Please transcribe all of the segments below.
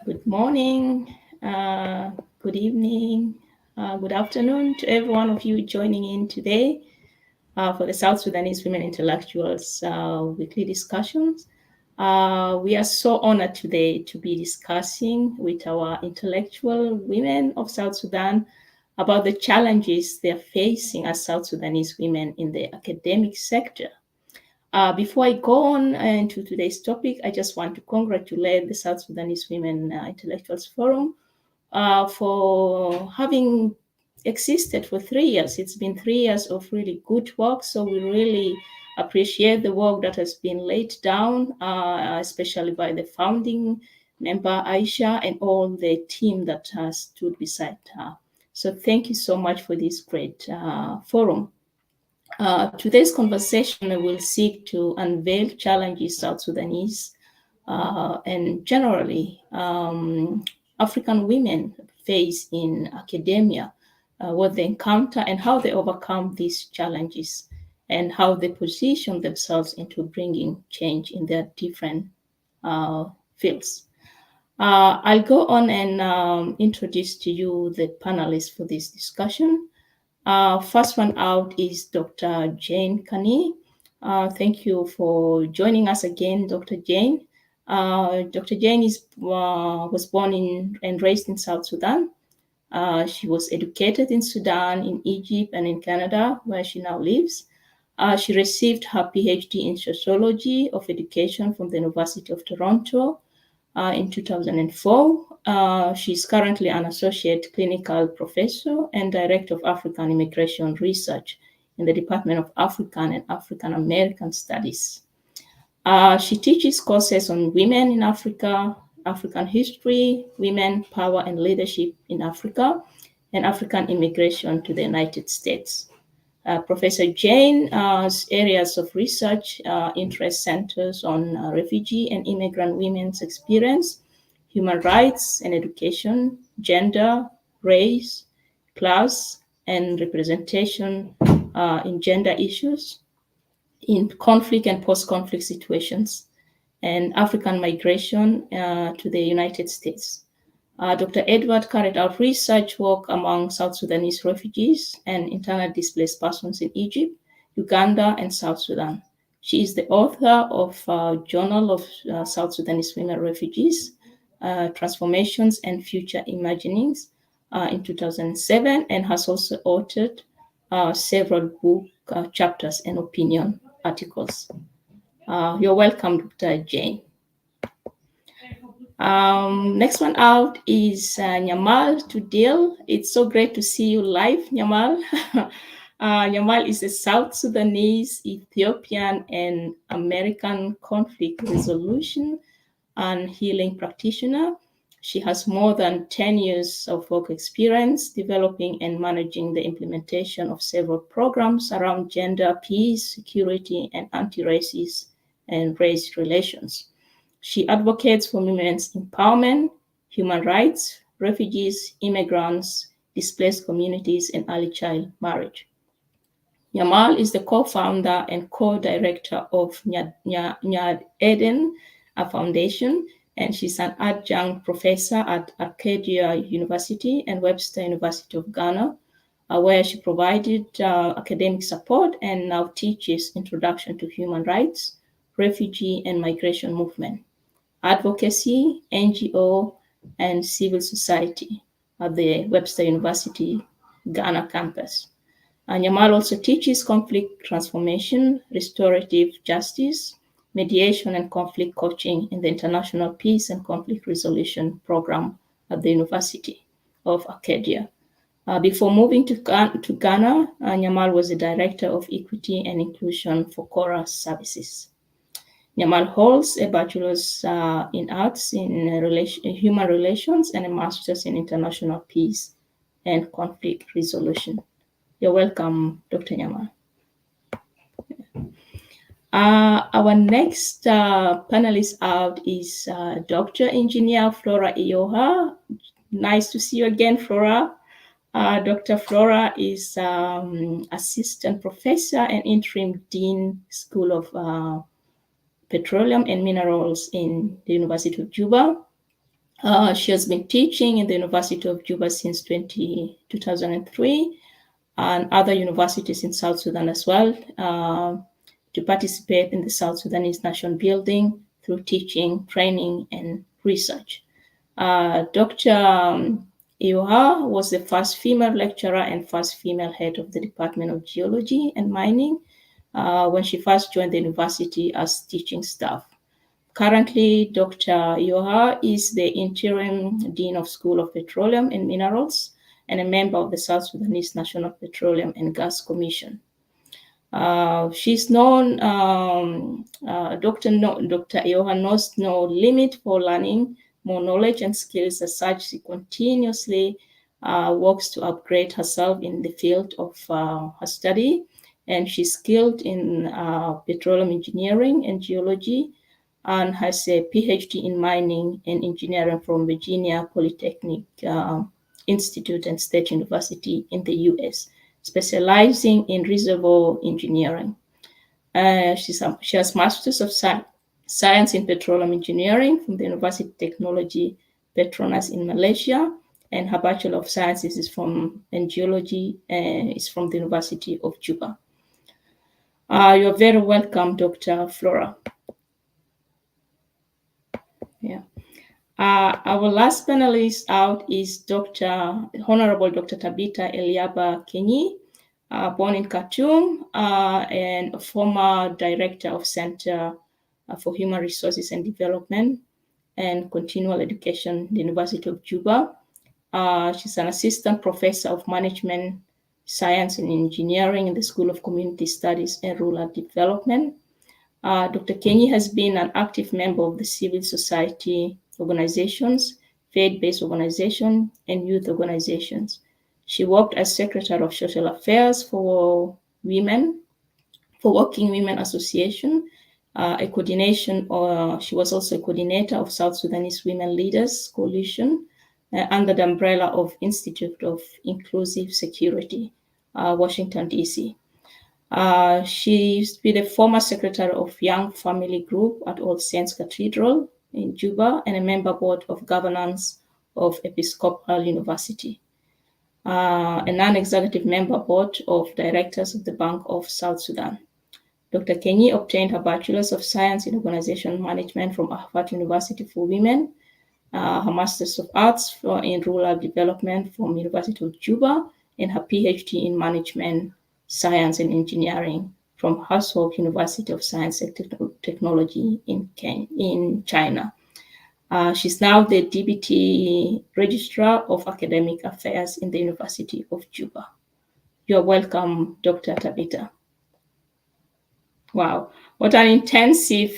Good morning, good evening, good afternoon to every one of you joining in today for the South Sudanese Women Intellectuals weekly discussions. We are so honored today to be discussing with our intellectual women of South Sudan about the challenges they're facing as South Sudanese women in the academic sector. Before I go on into today's topic, I just want to congratulate the South Sudanese Women Intellectuals Forum for having existed for 3 years. It's been 3 years of really good work, so we really appreciate the work that has been laid down, especially by the founding member Aisha and all the team that has stood beside her. So thank you so much for this great forum. Today's conversation will seek to unveil challenges South Sudanese and generally African women face in academia, what they encounter and how they overcome these challenges, and how they position themselves into bringing change in their different fields. I'll go on and introduce to you the panelists for this discussion. First one out is Dr. Jane Kani. Thank you for joining us again, Dr. Jane. Dr. Jane was born and raised in South Sudan. She was educated in Sudan, in Egypt, and in Canada, where she now lives. She received her PhD in Sociology of Education from the University of Toronto in 2004. She's currently an associate clinical professor and director of African immigration research in the Department of African and African American Studies. She teaches courses on women in Africa, African history, women, power and leadership in Africa, and African immigration to the United States. Professor Jane's areas of research interest centers on refugee and immigrant women's experience, human rights and education, gender, race, class, and representation in gender issues, in conflict and post-conflict situations, and African migration to the United States. Dr. Edward carried out research work among South Sudanese refugees and internally displaced persons in Egypt, Uganda, and South Sudan. She is the author of Journal of South Sudanese Women Refugees, Transformations and Future Imaginings in 2007, and has also authored several book chapters and opinion articles. You're welcome, Dr. Jane. Next one out is Nyamal Tudil. It's so great to see you live, Nyamal. Nyamal is a South Sudanese, Ethiopian, and American conflict resolution and healing practitioner. She has more than 10 years of work experience developing and managing the implementation of several programs around gender, peace, security, and anti-racist and race relations. She advocates for women's empowerment, human rights, refugees, immigrants, displaced communities, and early child marriage. Yamal is the co-founder and co-director of Nyad Eden Foundation, and she's an adjunct professor at Arcadia University and Webster University of Ghana, where she provided academic support and now teaches Introduction to Human Rights, Refugee and Migration Movement, Advocacy, NGO, and Civil Society at the Webster University Ghana campus. Yamal also teaches conflict transformation, restorative justice, mediation, and conflict coaching in the International Peace and Conflict Resolution Program at the University of Arcadia. Before moving to Ghana, Yamal was the Director of Equity and Inclusion for Cora Services. Yamal holds a bachelor's in arts in human relations and a master's in international peace and conflict resolution. You're welcome, Dr. Yamal. Our next panelist out is Dr. Engineer Flora Iyoha. Nice to see you again, Flora. Dr. Flora is Assistant Professor and Interim Dean, School of Petroleum and Minerals in the University of Juba. She has been teaching in the University of Juba since 2003 and other universities in South Sudan as well, to participate in the South Sudanese nation building through teaching, training, and research. Dr. Iyoha was the first female lecturer and first female head of the Department of Geology and Mining when she first joined the university as teaching staff. Currently, Dr. Iyoha is the interim dean of School of Petroleum and Minerals and a member of the South Sudanese National Petroleum and Gas Commission. She's known, Dr. Iyoha knows no limit for learning more knowledge and skills. As such, she continuously works to upgrade herself in the field of her study, and she's skilled in petroleum engineering and geology, and has a PhD in mining and engineering from Virginia Polytechnic Institute and State University in the US, specializing in reservoir engineering. She has Masters of Science in Petroleum Engineering from the University of Technology Petronas in Malaysia, and her Bachelor of Sciences is in Geology is from the University of Juba. You're very welcome, Dr. Flora. Yeah. Our last panelist out is Honorable Dr. Tabita Eliaba Kenyi, born in Khartoum and a former director of Center for Human Resources and Development and Continual Education, the University of Juba. She's an assistant professor of management, science and engineering in the School of Community Studies and Rural Development. Dr. Kenyi has been an active member of the civil society organizations, faith-based organizations, and youth organizations. She worked as Secretary of Social Affairs for Working Women Association, she was also a coordinator of South Sudanese Women Leaders Coalition under the umbrella of Institute of Inclusive Security, Washington, D.C. She used to be the former secretary of Young Family Group at All Saints Cathedral in Juba and a member board of governance of Episcopal University, a non-executive member board of directors of the Bank of South Sudan. Dr. Kenyi obtained her Bachelor's of Science in Organization Management from Ahfad University for Women, her Master's of Arts in Rural Development from University of Juba, and her PhD in Management, Science and Engineering from Huswok University of Science and Technology in China. She's now the Deputy Registrar of Academic Affairs in the University of Juba. You're welcome, Dr. Tabita. Wow, what an intensive,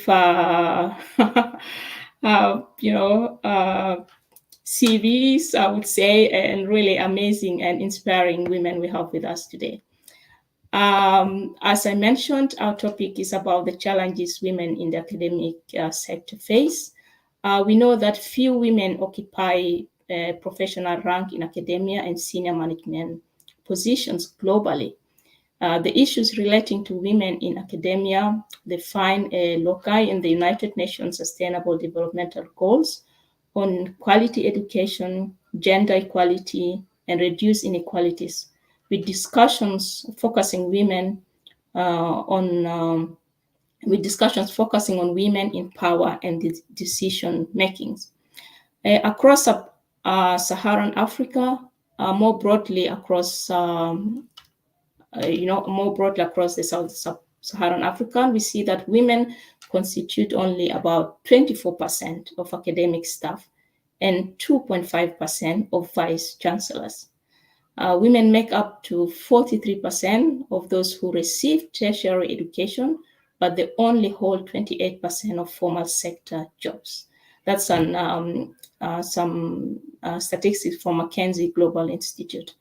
CVs, I would say, and really amazing and inspiring women we have with us today. As I mentioned, our topic is about the challenges women in the academic sector face. We know that few women occupy a professional rank in academia and senior management positions globally. The issues relating to women in academia define a loci in the United Nations Sustainable Developmental Goals on quality education, gender equality, and reduce inequalities, with discussions focusing on women in power and decision makings across Saharan Africa, more broadly across the Sub-Saharan Africa, we see that women constitute only about 24% of academic staff and 2.5% of vice chancellors. Women make up to 43% of those who receive tertiary education, but they only hold 28% of formal sector jobs. That's some statistics from McKinsey Global Institute.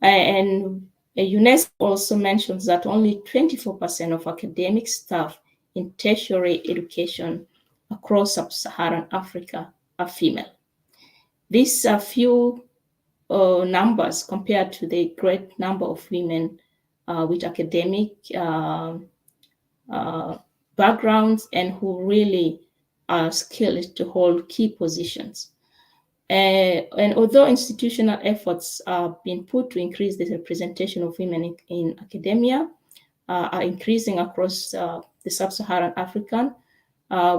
And UNESCO also mentions that only 24% of academic staff in tertiary education across sub-Saharan Africa are female. These are few numbers compared to the great number of women with academic backgrounds and who really are skilled to hold key positions. And although institutional efforts are being put to increase the representation of women in academia, are increasing across the sub-Saharan African,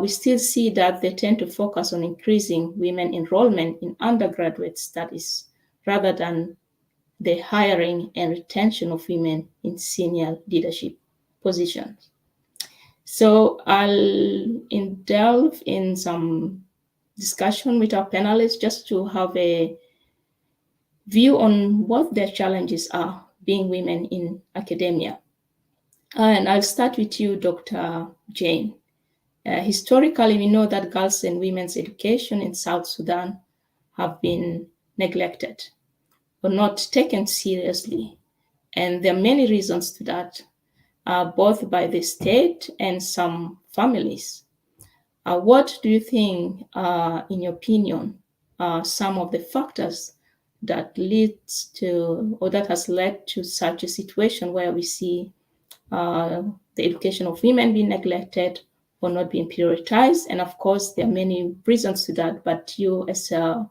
we still see that they tend to focus on increasing women enrollment in undergraduate studies rather than the hiring and retention of women in senior leadership positions. So I'll delve in some discussion with our panelists just to have a view on what their challenges are being women in academia. And I'll start with you, Dr. Jane. Historically, we know that girls' and women's education in South Sudan have been neglected or not taken seriously. And there are many reasons to that, both by the state and some families. What do you think, in your opinion, are some of the factors that leads to or that has led to such a situation where we see the education of women being neglected or not being prioritized? And of course, there are many reasons to that, but you as a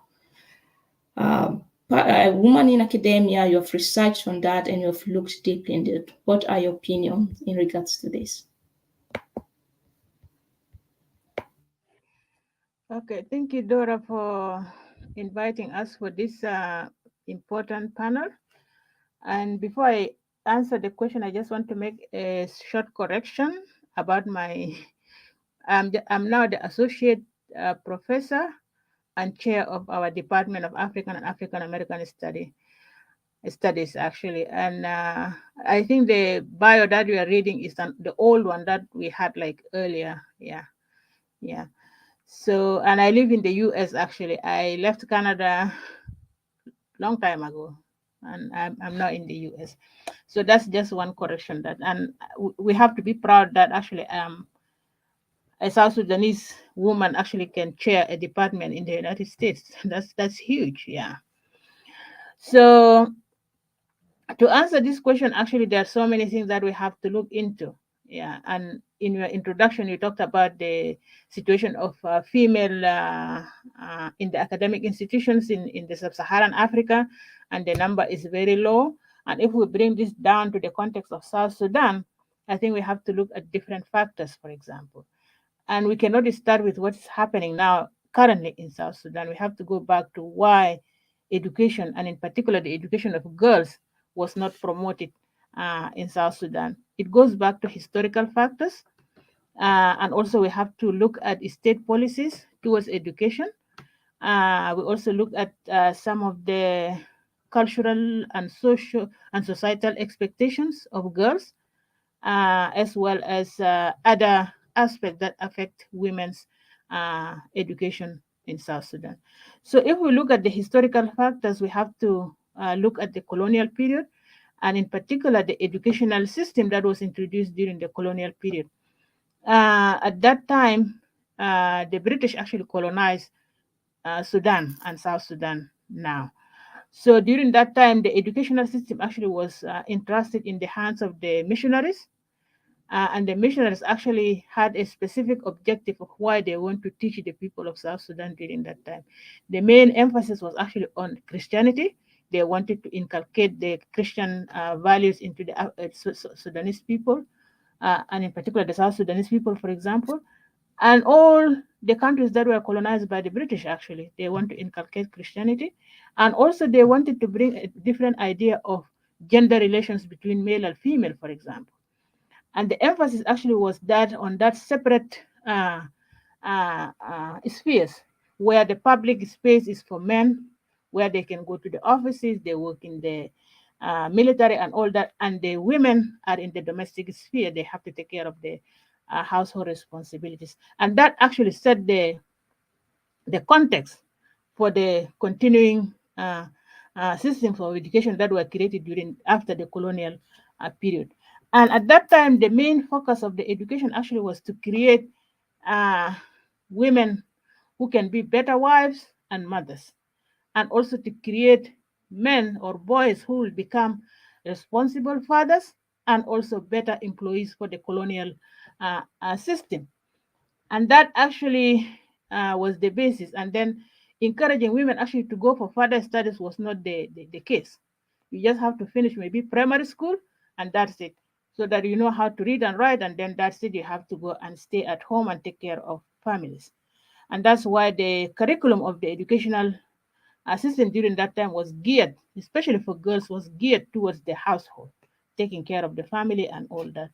woman in academia, you have researched on that and you have looked deeply into it. What are your opinions in regards to this? Okay, thank you, Dora, for inviting us for this important panel. And before I answer the question, I just want to make a short correction about my. I'm now the associate professor and chair of our Department of African and African American Studies, actually. And I think the bio that we are reading is the old one that we had like earlier. Yeah, yeah. So, and I live in the US actually. I left Canada long time ago, and I'm now in the US. So that's just one correction that, and we have to be proud that actually a South Sudanese woman actually can chair a department in the United States. That's huge, yeah. So to answer this question, actually, there are so many things that we have to look into. Yeah, and in your introduction, you talked about the situation of female in the academic institutions in the sub-Saharan Africa, and the number is very low. And if we bring this down to the context of South Sudan, I think we have to look at different factors, for example. And we cannot start with what's happening now currently in South Sudan. We have to go back to why education, and in particular the education of girls, was not promoted in South Sudan. It goes back to historical factors, and also we have to look at state policies towards education. We also look at some of the cultural and social and societal expectations of girls, as well as other aspects that affect women's education in South Sudan. So, if we look at the historical factors, we have to look at the colonial period, and in particular, the educational system that was introduced during the colonial period. At that time, the British actually colonized Sudan and South Sudan now. So during that time, the educational system actually was entrusted in the hands of the missionaries, and the missionaries actually had a specific objective of why they want to teach the people of South Sudan during that time. The main emphasis was actually on Christianity. They wanted to inculcate the Christian values into the Sudanese people, and in particular the South Sudanese people, for example. And all the countries that were colonized by the British, actually, they want to inculcate Christianity. And also, they wanted to bring a different idea of gender relations between male and female, for example. And the emphasis actually was that on that separate spheres, where the public space is for men, where they can go to the offices, they work in the military and all that, and the women are in the domestic sphere. They have to take care of the household responsibilities, and that actually set the context for the continuing systems of education that were created during after the colonial period. And at that time, the main focus of the education actually was to create uh, women who can be better wives and mothers, and also to create men or boys who will become responsible fathers and also better employees for the colonial system. And that actually was the basis. And then encouraging women actually to go for further studies was not the case. You just have to finish maybe primary school and that's it. So that you know how to read and write, and then that's it. You have to go and stay at home and take care of families. And that's why the curriculum of the educational system during that time was geared, especially for girls, was geared towards the household, taking care of the family and all that.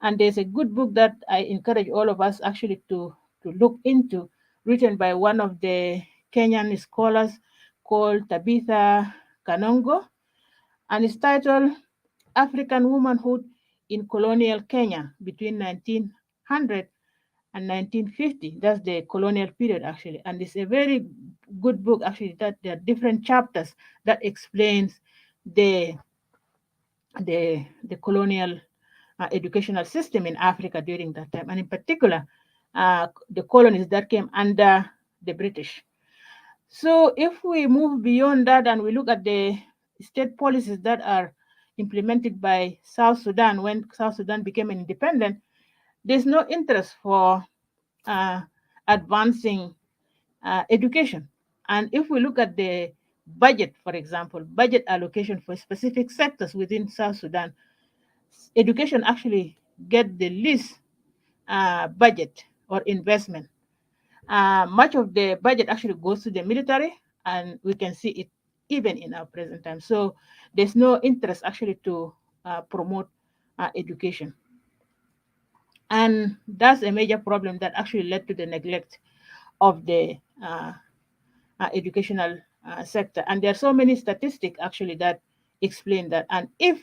And there's a good book that I encourage all of us actually to look into, written by one of the Kenyan scholars called Tabitha Kanongo, and it's titled African Womanhood in Colonial Kenya between 1900 and 1950. That's the colonial period, actually. And it's a very good book, actually, that there are different chapters that explains the the colonial educational system in Africa during that time, and in particular, the colonies that came under the British. So if we move beyond that and we look at the state policies that are implemented by South Sudan when South Sudan became independent, there's no interest for uh, advancing education. And if we look at the budget, for example, budget allocation for specific sectors within South Sudan, education actually get the least budget or investment. Much of the budget actually goes to the military, and we can see it even in our present time. So there's no interest actually to promote education. And that's a major problem that actually led to the neglect of the educational sector. And there are so many statistics actually that explain that. And if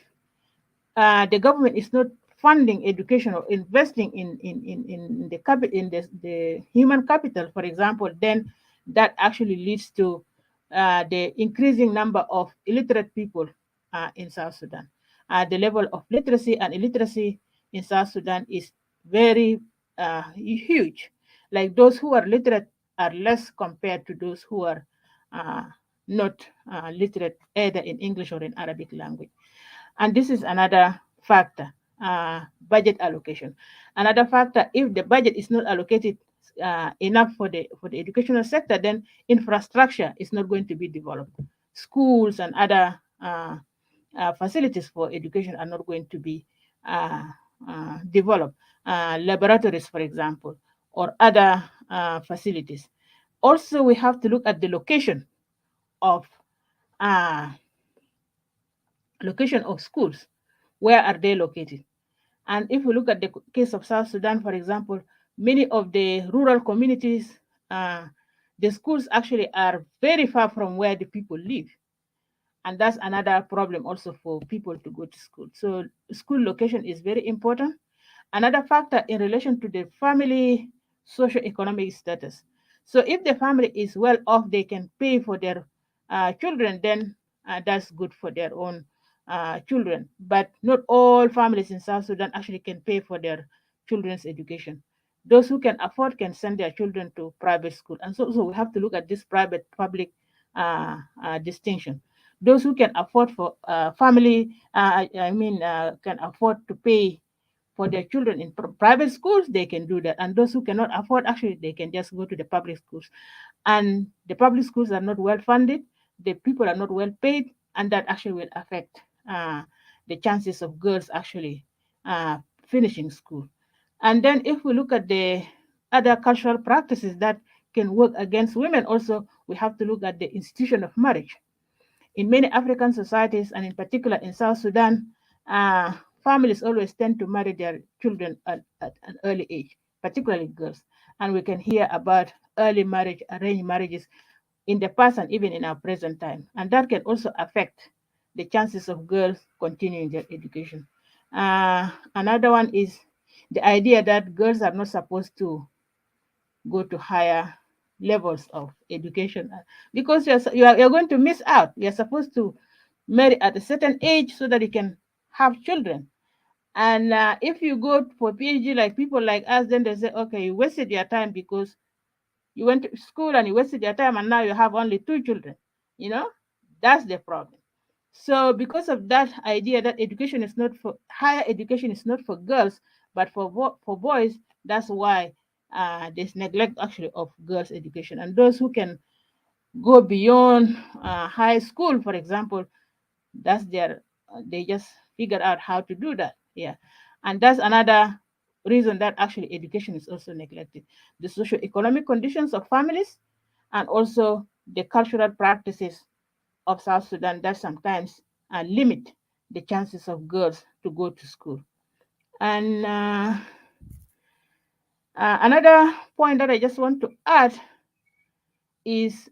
the government is not funding education or investing in the in the human capital, for example, then that actually leads to the increasing number of illiterate people in South Sudan. The level of literacy and illiteracy in South Sudan is very huge. Like those who are literate are less compared to those who are uh, not literate either in English or in Arabic language. And this is another factor, budget allocation. Another factor, if the budget is not allocated enough for the educational sector, then infrastructure is not going to be developed. Schools and other facilities for education are not going to be developed. Laboratories, for example, or other facilities. Also, we have to look at the of uh, location of schools. Where are they located? And if we look at the case of South Sudan, for example, many of the rural communities, uh, the schools actually are very far from where the people live. And that's another problem also for people to go to school. So school location is very important. Another factor in relation to the family socio-economic status. So if the family is well off, they can pay for their children, then that's good for their own children. But not all families in South Sudan actually can pay for their children's education. Those who can afford can send their children to private school. And so we have to look at this private public distinction. Those who can afford for family, can afford to pay for their children in private schools, they can do that. And those who cannot afford, actually, they can just go to the public schools. And the public schools are not well funded, the people are not well paid, and that actually will affect the chances of girls actually finishing school. And then if we look at the other cultural practices that can work against women, also, we have to look at the institution of marriage. In many African societies, and in particular in South Sudan, uh, families always tend to marry their children at an early age, particularly girls. And we can hear about early marriage, arranged marriages in the past and even in our present time. And that can also affect the chances of girls continuing their education. Another one is the idea that girls are not supposed to go to higher levels of education because you're going to miss out. You're supposed to marry at a certain age so that you can have children. And if you go for PhD like people like us, then they say, okay, you wasted your time because you went to school and you wasted your time and now you have only two children. You know, that's the problem. So because of that idea that education is not for higher education is not for girls but for boys, that's why there's neglect actually of girls' education. And those who can go beyond high school, for example. That's their they just figure out how to do that. Yeah, and that's another reason that actually education is also neglected. The socio-economic conditions of families, and also the cultural practices of South Sudan that sometimes limit the chances of girls to go to school. And another point that I just want to add is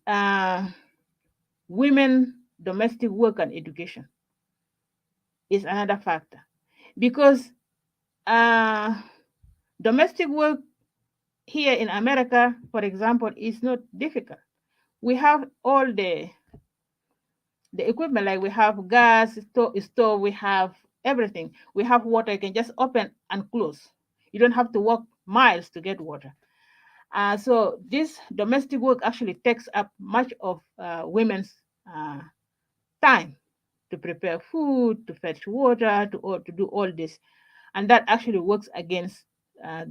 women domestic work and education is another factor, because uh, domestic work here in America, for example, is not difficult. We have all the equipment, like we have gas stove, we have everything. We have water, you can just open and close. You don't have to walk miles to get water. So this domestic work actually takes up much of women's uh, time to prepare food, to fetch water, to do all this. And that actually works against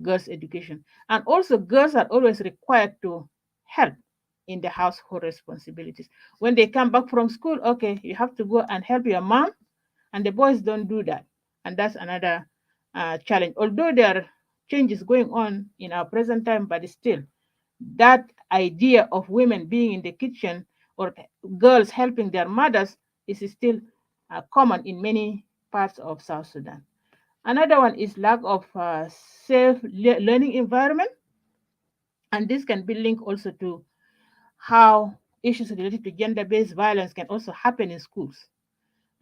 girls' education. And also, girls are always required to help in the household responsibilities. When they come back from school, okay, you have to go and help your mom, and the boys don't do that. And that's another challenge. Although there are changes going on in our present time, but still, that idea of women being in the kitchen or girls helping their mothers is still common in many parts of South Sudan. Another one is lack of safe learning environment, and this can be linked also to how issues related to gender-based violence can also happen in schools,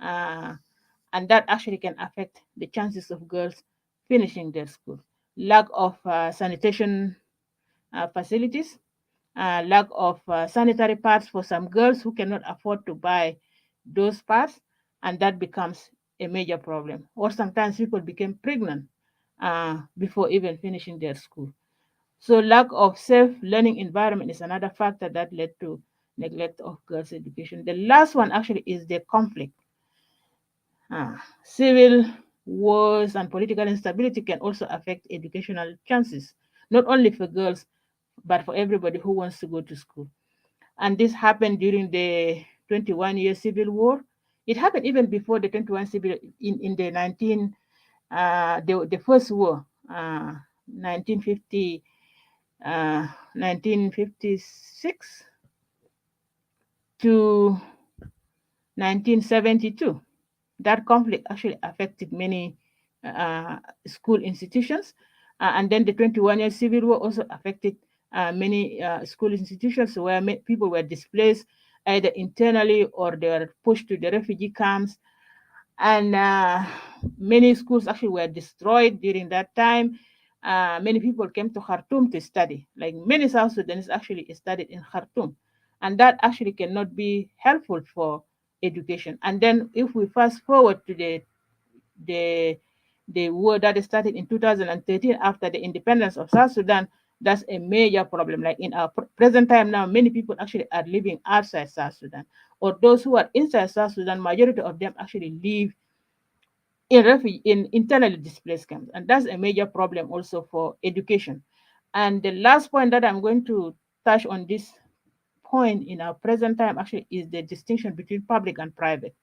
uh, and that actually can affect the chances of girls finishing their school. Lack of sanitation facilities, lack of sanitary pads for some girls who cannot afford to buy those pads, and that becomes a major problem. Or sometimes people become pregnant before even finishing their school. So lack of safe learning environment is another factor that led to neglect of girls' education. The last one actually is the conflict. Civil wars and political instability can also affect educational chances, not only for girls, but for everybody who wants to go to school. And this happened during the 21-year civil war. It happened even before the 21 civil in the 19 the first war, 1950 1956 to 1972. That conflict actually affected many school institutions. And then the 21-year civil war also affected many school institutions where people were displaced either internally or they were pushed to the refugee camps. And many schools actually were destroyed during that time. Many people came to Khartoum to study. Like many South Sudanese actually studied in Khartoum, and that actually cannot be helpful for education. And then if we fast forward to the the war that started in 2013 after the independence of South Sudan, that's a major problem. Like in our present time now, many people actually are living outside South Sudan, or those who are inside South Sudan, majority of them actually live in refugee in internally displaced camps, and that's a major problem also for education. And the last point that I'm going to touch on this point in our present time actually is the distinction between public and private,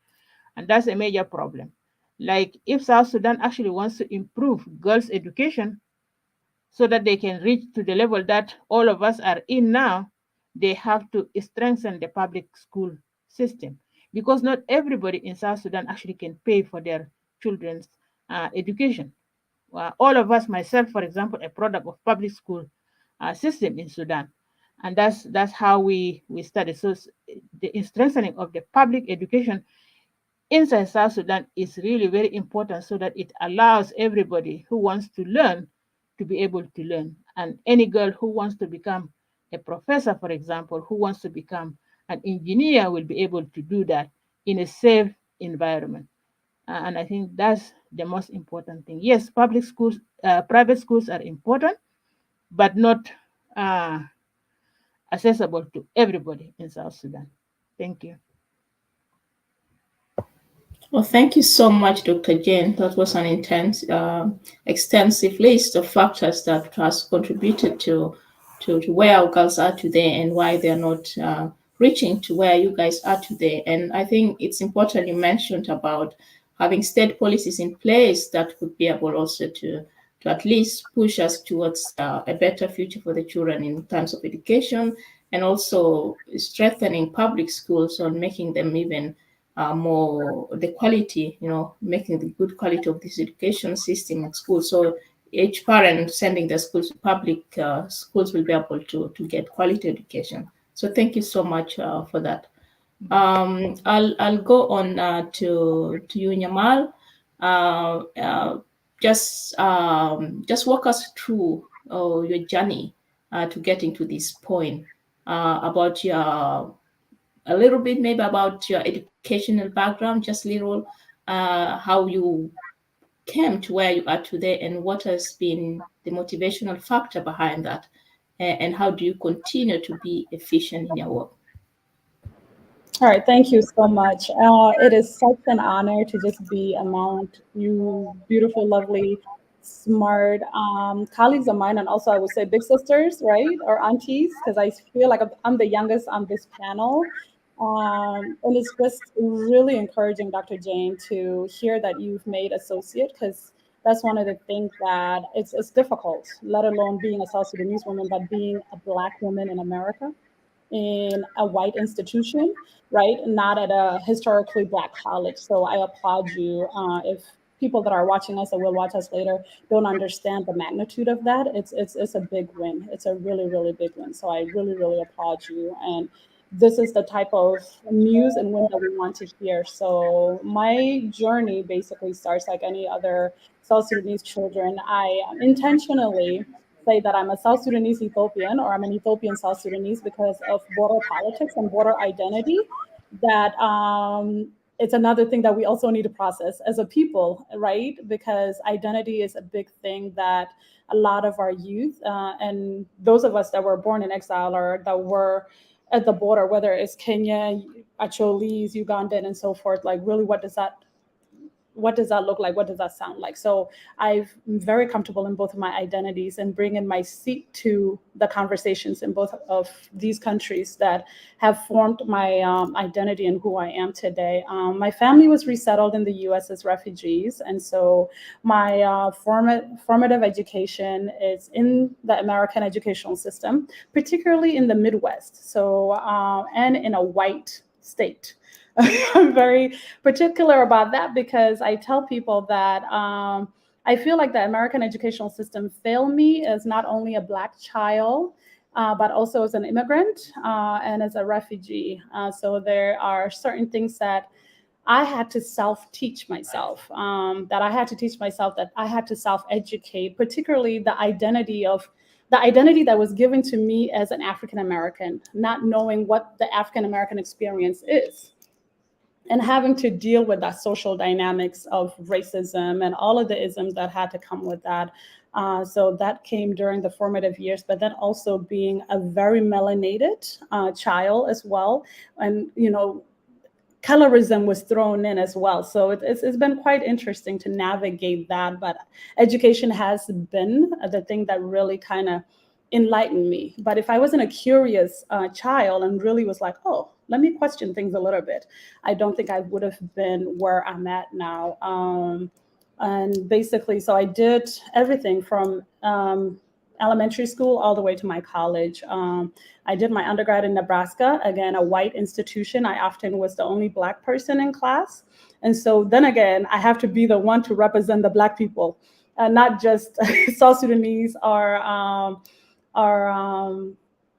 and that's a major problem. Like if South Sudan actually wants to improve girls' education so that they can reach to the level that all of us are in now, they have to strengthen the public school system, because not everybody in South Sudan actually can pay for their children's education. All of us, myself, for example, a product of public school system in Sudan, and that's how we study. So the strengthening of the public education inside South Sudan is really very important so that it allows everybody who wants to learn to be able to learn. And any girl who wants to become a professor, for example, who wants to become an engineer will be able to do that in a safe environment. And I think that's the most important thing. Yes, public schools, private schools are important, but not uh, accessible to everybody in South Sudan. Thank you. Well, thank you so much, Dr. Jane. That was an intense, extensive list of factors that has contributed to where our girls are today and why they're not reaching to where you guys are today. And I think it's important you mentioned about having state policies in place that would be able also to at least push us towards a better future for the children in terms of education, and also strengthening public schools on making them even more the quality, making the good quality of this education system in schools. So each parent sending their schools to public schools will be able to get quality education. So thank you so much for that. I'll go on to you, Nyamal. Uh, uh, just walk us through your journey to getting to this point, about your a little bit maybe about your educational background, just little, how you came to where you are today, and what has been the motivational factor behind that, and how do you continue to be efficient in your work. All right, thank you so much. It is such an honor to just be among you beautiful, lovely, smart colleagues of mine, and also I would say big sisters, right, or aunties, because I feel like I'm the youngest on this panel. And it's just really encouraging, Dr. Jane, to hear that you've made associate, because that's one of the things that it's difficult, let alone being a South Sudanese woman, but being a Black woman in America in a white institution, right? Not at a historically Black college. So I applaud you. If people that are watching us and will watch us later don't understand the magnitude of that, it's a big win. It's a really, really big win. So I really, really applaud you. And this is the type of news and win that we want to hear. So my journey basically starts like any other South Sudanese children. I intentionally say that I'm a South Sudanese Ethiopian, or I'm an Ethiopian South Sudanese, because of border politics and border identity. That it's another thing that we also need to process as a people, right? Because identity is a big thing that a lot of our youth and those of us that were born in exile or that were at the border, whether it's Kenya, Acholi's, Ugandan, and so forth, like really what does that look like? What does that sound like? So I'm very comfortable in both of my identities and bringing my seat to the conversations in both of these countries that have formed my identity and who I am today. My family was resettled in the U.S. as refugees, and so my formative education is in the American educational system, particularly in the Midwest. So and in a white state. I'm very particular about that because I tell people that I feel like the American educational system failed me as not only a Black child, but also as an immigrant and as a refugee. So there are certain things that I had to self-teach myself, that I had to teach myself, that I had to self-educate, particularly the identity that was given to me as an African American, not knowing what the African American experience is and having to deal with that social dynamics of racism and all of the isms that had to come with that. So that came during the formative years, but then also being a very melanated child as well. And, colorism was thrown in as well. So it's been quite interesting to navigate that. But education has been the thing that really kind of enlightened me. But if I wasn't a curious child and really was like, oh, let me question things a little bit, I don't think I would have been where I'm at now. And basically, so I did everything from elementary school all the way to my college. I did my undergrad in Nebraska, again, a white institution. I often was the only Black person in class. And so then again, I have to be the one to represent the Black people, not just South Sudanese or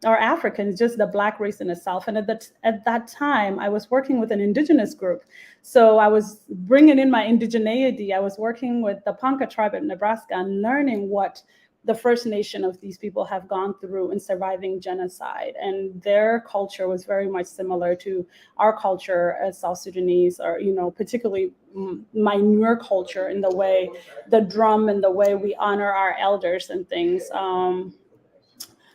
Africans, just the Black race in itself. And at that time, I was working with an indigenous group. So I was bringing in my indigeneity. I was working with the Ponca tribe of Nebraska and learning what the First Nation of these people have gone through in surviving genocide. And their culture was very much similar to our culture as South Sudanese, or, particularly my newer culture in the way, the drum and the way we honor our elders and things.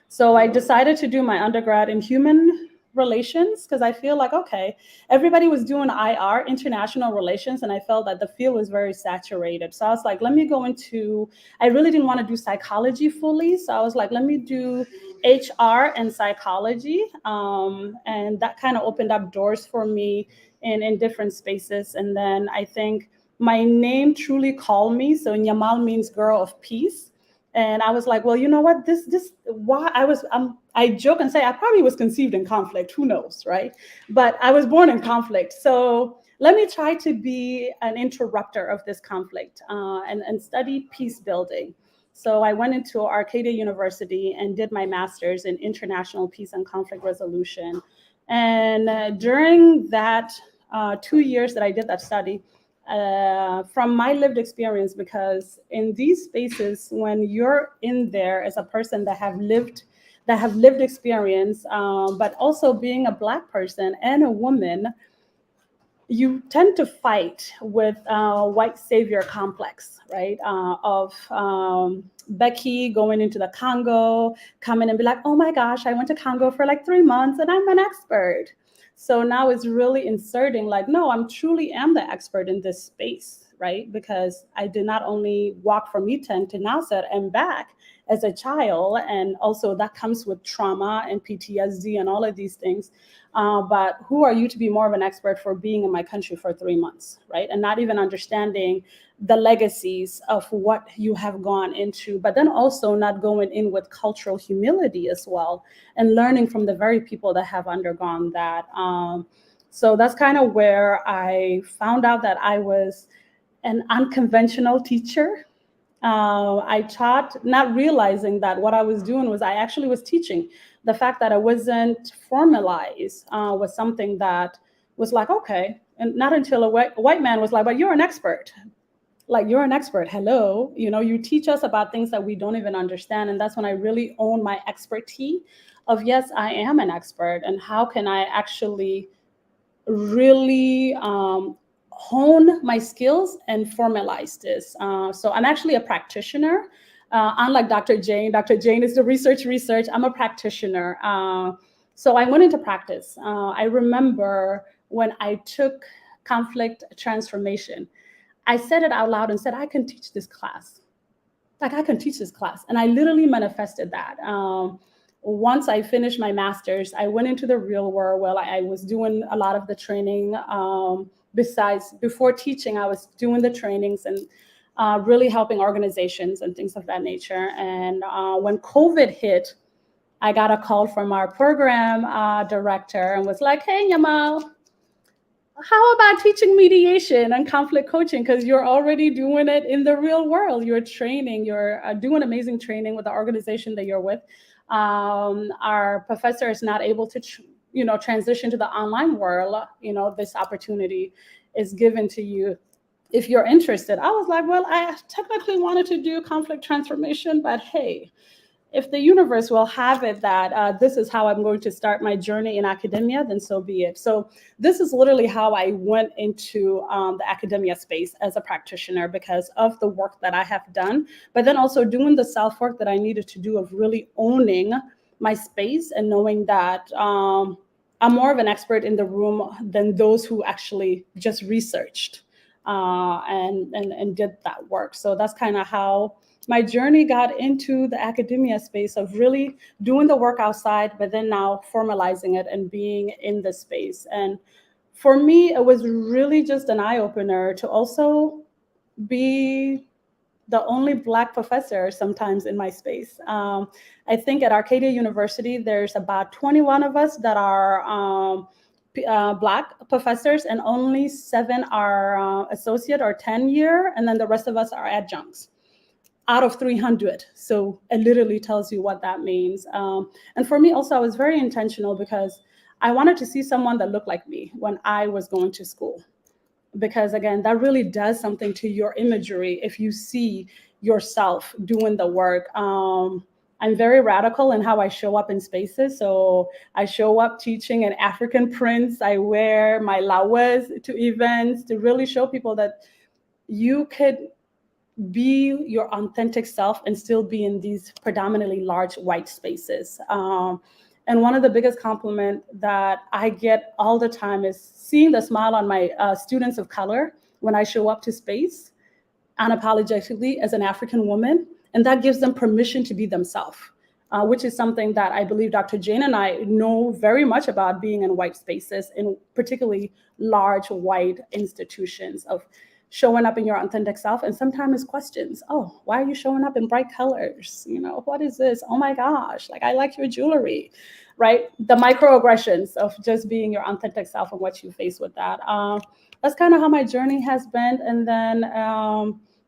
So I decided to do my undergrad in human relations because I feel like, okay, everybody was doing IR, international relations, and I felt that the field was very saturated. So I was like, let me go into, I really didn't want to do psychology fully. So I was like, let me do HR and psychology. And that kind of opened up doors for me in different spaces. And then I think my name truly called me. So Nyamal means girl of peace. And I was like, well, you know what? Why I joke and say I probably was conceived in conflict. Who knows, right? But I was born in conflict. So let me try to be an interrupter of this conflict and study peace building. So I went into Arcadia University and did my master's in international peace and conflict resolution. And during that 2 years that I did that study, from my lived experience, because in these spaces, when you're in there as a person that have lived experience, but also being a Black person and a woman, you tend to fight with white savior complex, right? Of Becky going into the Congo, coming and be like, oh my gosh, I went to Congo for like 3 months and I'm an expert. So now it's really inserting like, no, I'm truly am the expert in this space, right? Because I did not only walk from Iten to Nasser and back as a child, and also that comes with trauma and PTSD and all of these things. But who are you to be more of an expert for being in my country for 3 months, right? And not even understanding the legacies of what you have gone into, but then also not going in with cultural humility as well and learning from the very people that have undergone that. So that's kind of where I found out that I was an unconventional teacher. I taught, not realizing that what I was doing was I actually was teaching. The fact that I wasn't formalized was something that was like, okay. And not until a white man was like, but you're an expert. Like, you're an expert. Hello. You teach us about things that we don't even understand. And that's when I really own my expertise of, yes, I am an expert. And how can I actually really hone my skills and formalize this. So I'm actually a practitioner. Unlike Dr. Jane. Dr. Jane is the research. I'm a practitioner. So I went into practice. I remember when I took conflict transformation, I said it out loud and said, I can teach this class. Like, I can teach this class. And I literally manifested that. Once I finished my master's, I went into the real world. Well, I was doing a lot of the training. Before teaching, I was doing the trainings and really helping organizations and things of that nature. And when COVID hit, I got a call from our program director and was like, hey, Yamal, how about teaching mediation and conflict coaching? Because you're already doing it in the real world. You're training, you're doing amazing training with the organization that you're with. Our professor is not able to, transition to the online world. This opportunity is given to you if you're interested. I was like, well, I technically wanted to do conflict transformation, but hey, if the universe will have it that this is how I'm going to start my journey in academia, then so be it. So this is literally how I went into the academia space as a practitioner, because of the work that I have done, but then also doing the self-work that I needed to do of really owning my space and knowing that I'm more of an expert in the room than those who actually just researched and did that work. So that's kind of how my journey got into the academia space of really doing the work outside, but then now formalizing it and being in the space. And for me, it was really just an eye-opener to also be the only Black professor sometimes in my space. I think at Arcadia University, there's about 21 of us that are Black professors, and only 7 are associate or tenure, and then the rest of us are adjuncts out of 300. So it literally tells you what that means. And for me also, I was very intentional because I wanted to see someone that looked like me when I was going to school. Because again, that really does something to your imagery if you see yourself doing the work. I'm very radical in how I show up in spaces. So I show up teaching in African prints. I wear my lawes to events to really show people that you could be your authentic self and still be in these predominantly large white spaces. And one of the biggest compliments that I get all the time is seeing the smile on my students of color when I show up to space unapologetically as an African woman. And that gives them permission to be themselves. which is something that I believe Dr. Jane and I know very much about being in white spaces, in particularly large white institutions, of showing up in your authentic self. And sometimes questions, oh, why are you showing up in bright colors? You know, what is this? Oh my gosh, like I like your jewelry, right? The microaggressions of just being your authentic self and what you face with that. That's kind of how my journey has been. And then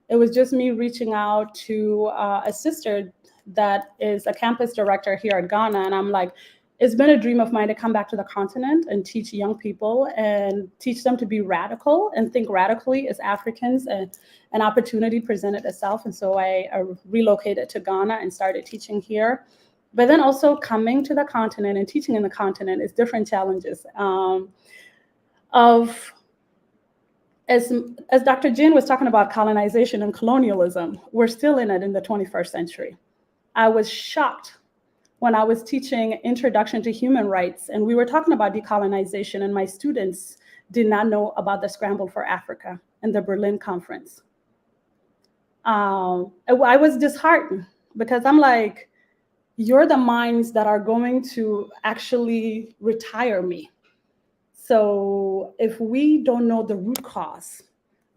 it was just me reaching out to a sister that is a campus director here at Ghana. And I'm like, it's been a dream of mine to come back to the continent and teach young people and teach them to be radical and think radically as Africans, and an opportunity presented itself. And so I relocated to Ghana and started teaching here. But then also coming to the continent and teaching in the continent is different challenges of, as Dr. Jin was talking about colonization and colonialism, we're still in it in the 21st century. I was shocked when I was teaching Introduction to Human Rights, and we were talking about decolonization, and my students did not know about the Scramble for Africa and the Berlin Conference. I was disheartened because I'm like, you're the minds that are going to actually retire me. So if we don't know the root cause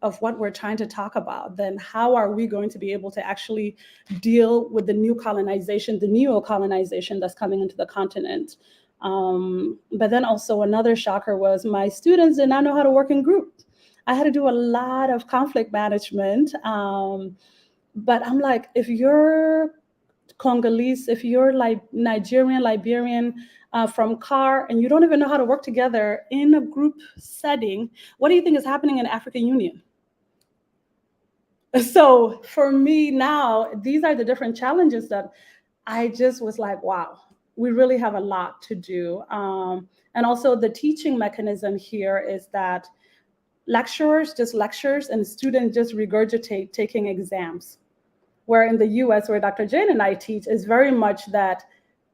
of what we're trying to talk about, then how are we going to be able to actually deal with the new colonization, the neo-colonization that's coming into the continent? But then also another shocker was my students did not know how to work in groups. I had to do a lot of conflict management. But I'm like, if you're Congolese, if you're like Nigerian, Liberian, from CAR, and you don't even know how to work together in a group setting, what do you think is happening in the African Union? So for me now, these are the different challenges that I just was like, wow, we really have a lot to do. And also the teaching mechanism here is that lecturers just lectures and students just regurgitate taking exams. Where in the US, where Dr. Jane and I teach, is very much that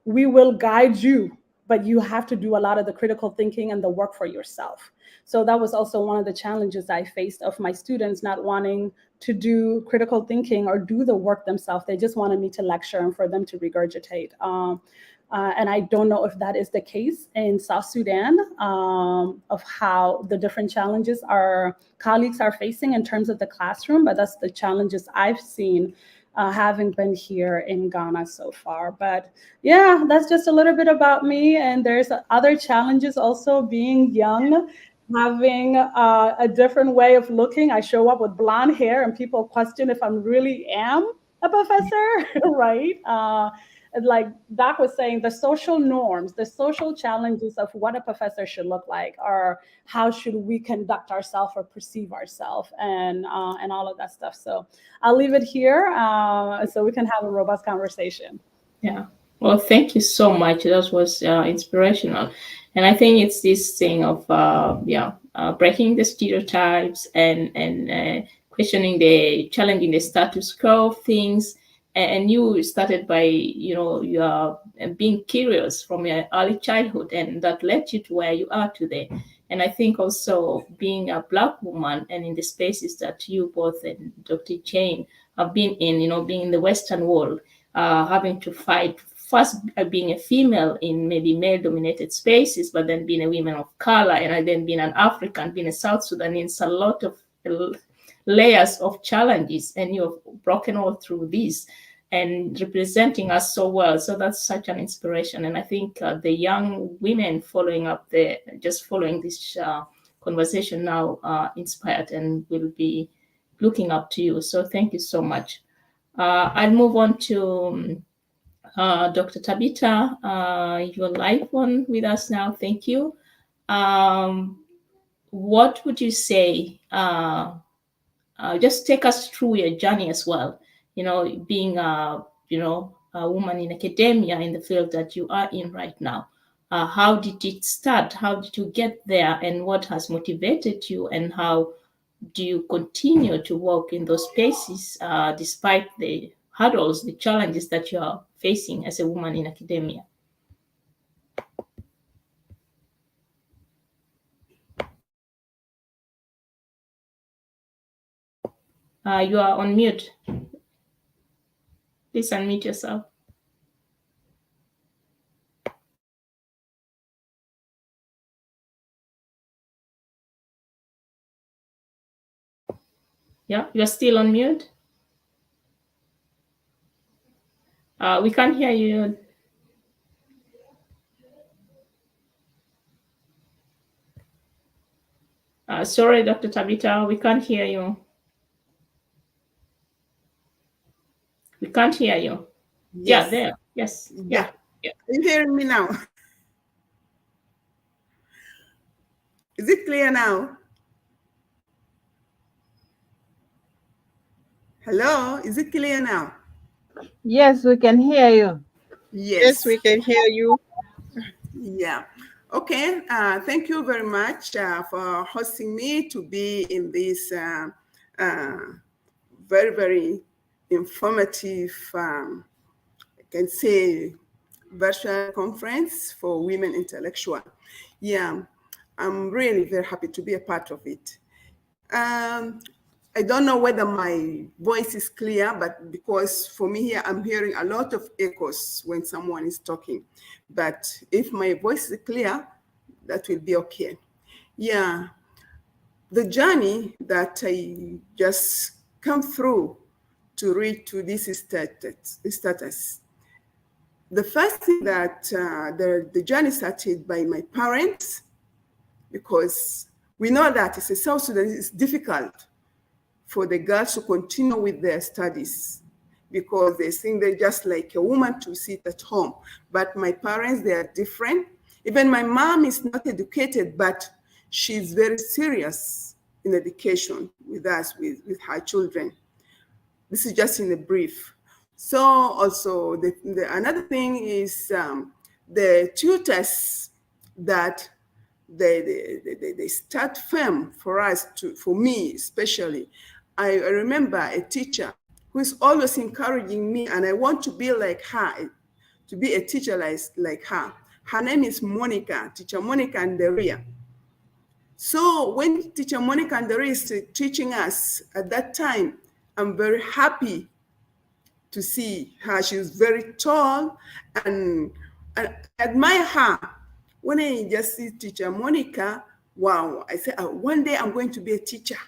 we will guide you, but you have to do a lot of the critical thinking and the work for yourself. So that was also one of the challenges I faced of my students not wanting to do critical thinking or do the work themselves. They just wanted me to lecture and for them to regurgitate. And I don't know if that is the case in South Sudan, of how the different challenges our colleagues are facing in terms of the classroom, but that's the challenges I've seen having been here in Ghana so far. But yeah, that's just a little bit about me. And there's other challenges also being young, having a different way of looking. I show up with blonde hair and people question if I really am a professor, right? Like Doc was saying, the social norms, the social challenges of what a professor should look like, or how should we conduct ourselves or perceive ourselves, and all of that stuff. So I'll leave it here so we can have a robust conversation. Yeah. Well, thank you so much. That was inspirational. And I think it's this thing of breaking the stereotypes and questioning challenging the status quo of things. And you started by, you are being curious from your early childhood, and that led you to where you are today. And I think also being a Black woman and in the spaces that you both and Dr. Jane have been in, being in the Western world, having to fight first being a female in maybe male-dominated spaces, but then being a woman of color, and then being an African, being a South Sudanese, a lot of layers of challenges, and you've broken all through these and representing us so well. So that's such an inspiration. And I think the young women following this conversation now are inspired and will be looking up to you. So thank you so much. I'll move on to Dr. Tabitha. You're live on with us now. Thank you. What would you say? Just take us through your journey as well. Being a woman in academia in the field that you are in right now. How did it start? How did you get there? And what has motivated you? And how do you continue to work in those spaces despite the hurdles, the challenges that you are facing as a woman in academia? You are on mute. Please unmute yourself. Yeah, you're still on mute. We can't hear you. Sorry, Dr. Tabitha, we can't hear you. We can't hear you. Yeah, Yes. there. Yes. Yeah. Yeah. Are you hearing me now? Is it clear now? Hello, is it clear now? Yes, we can hear you. Yes. we can hear you. Yeah. Okay. Thank you very much for hosting me to be in this very, very informative, I can say, virtual conference for women intellectual. Yeah, I'm really very happy to be a part of it. I don't know whether my voice is clear, but because for me here, I'm hearing a lot of echoes when someone is talking. But if my voice is clear, that will be okay. Yeah, the journey that I just come through to reach to this status. The first thing that the journey started by my parents, because we know that it's a South Sudan, it's difficult for the girls to continue with their studies because they think they're just like a woman to sit at home. But my parents, they are different. Even my mom is not educated, but she's very serious in education with us, with her children. This is just in a brief. So also another thing is the tutors that they start firm for us, for me especially. I remember a teacher who is always encouraging me, and I want to be like her, to be a teacher like her. Her name is Monica, Teacher Monica Anderia. So when Teacher Monica Anderia is teaching us at that time, I'm very happy to see her. She was very tall, and I admire her. When I just see Teacher Monica, wow, I said, one day I'm going to be a teacher.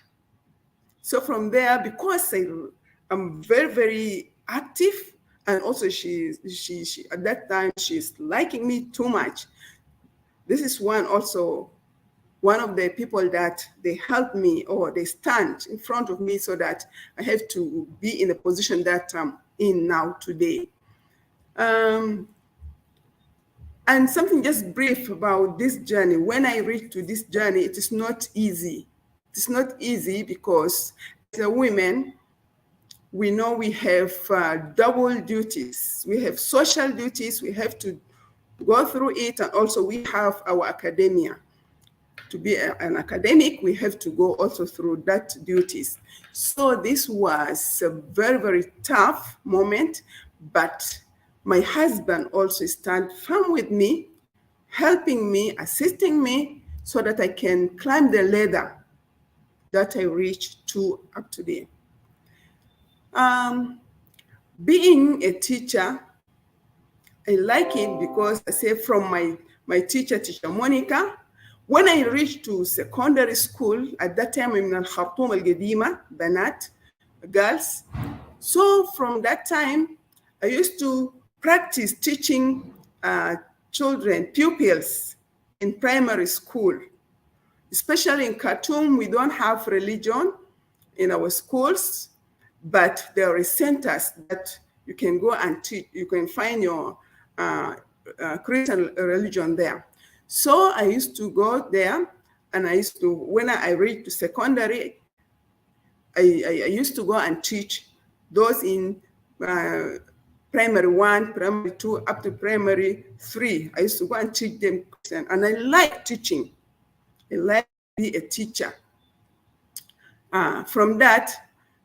So from there, because I'm very, very active, and also she at that time, she's liking me too much. This is one of the people that they help me, or they stand in front of me so that I have to be in the position that I'm in now today. And something just brief about this journey. When I reach to this journey, it is not easy. It's not easy because as a women, we know we have double duties. We have social duties, we have to go through it, and also we have our academia. To be an academic, we have to go also through that duties. So this was a very, very tough moment, but my husband also stand firm with me, helping me, assisting me, so that I can climb the ladder that I reached to up today. Being a teacher, I like it because I say from my teacher, Teacher Monica, when I reached to secondary school, at that time in Al-Khartoum Al-Qadima, Banat, girls. So from that time, I used to practice teaching children, pupils in primary school. Especially in Khartoum, we don't have religion in our schools, but there are centers that you can go and teach. You can find your Christian religion there. So I used to go there, and when I reached to secondary, I used to go and teach those in primary 1, primary 2, up to primary 3. I used to go and teach them, and I like teaching. I like to be a teacher. From that,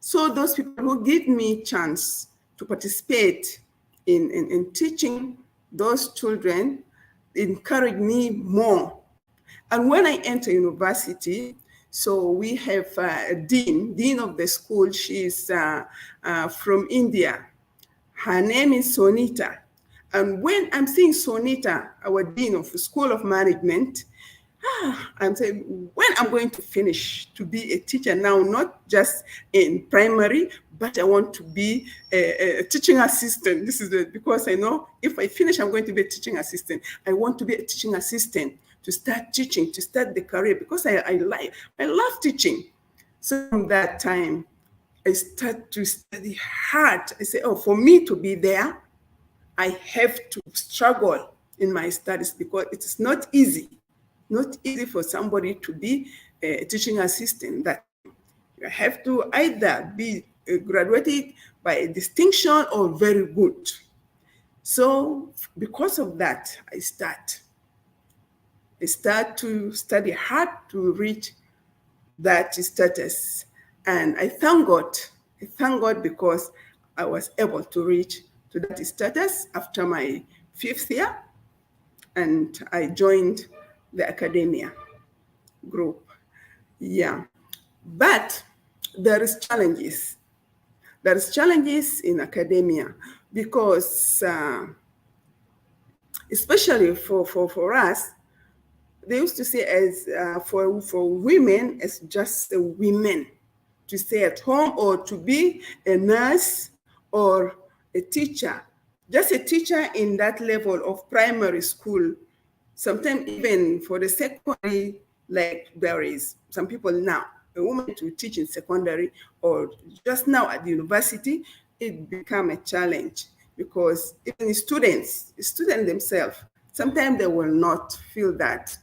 so those people who give me chance to participate in teaching those children encourage me more. And when I enter university, so we have a dean of the school. She's from India. Her name is Sonita. And when I'm seeing Sonita, our dean of the School of Management, I'm saying, when I'm going to finish to be a teacher now, not just in primary, but I want to be a teaching assistant. This is because I know if I finish, I'm going to be a teaching assistant. I want to be a teaching assistant to start teaching, to start the career, because I love teaching. So from that time, I start to study hard. I say, oh, for me to be there, I have to struggle in my studies, because it is not easy for somebody to be a teaching assistant. That you have to either be graduated by a distinction or very good. So because of that, I start to study hard to reach that status. And I thank God because I was able to reach to that status after my 5th year, and I joined the academia group. Yeah, but there is challenges. There is challenges in academia because, especially for us, they used to say as for women, as just women to stay at home or to be a nurse or a teacher, just a teacher in that level of primary school. Sometimes even for the secondary, like there is some people now, a woman to teach in secondary or just now at the university, it become a challenge, because even students themselves, sometimes they will not feel that,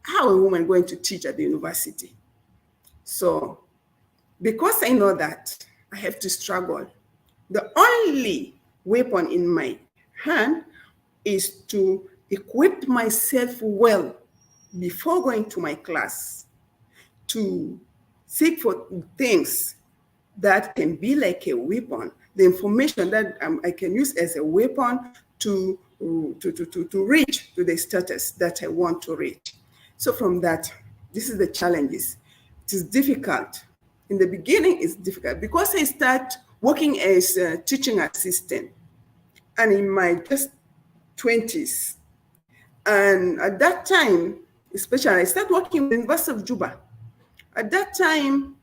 how a woman going to teach at the university? So because I know that, I have to struggle. The only weapon in my hand is to equip myself well before going to my class, to seek for things that can be like a weapon, the information that I can use as a weapon to reach to the status that I want to reach. So from that, this is the challenges. It is difficult. In the beginning, it's difficult because I start working as a teaching assistant, and in my just 20s. And at that time, especially, I started working with the University of Juba. At that time,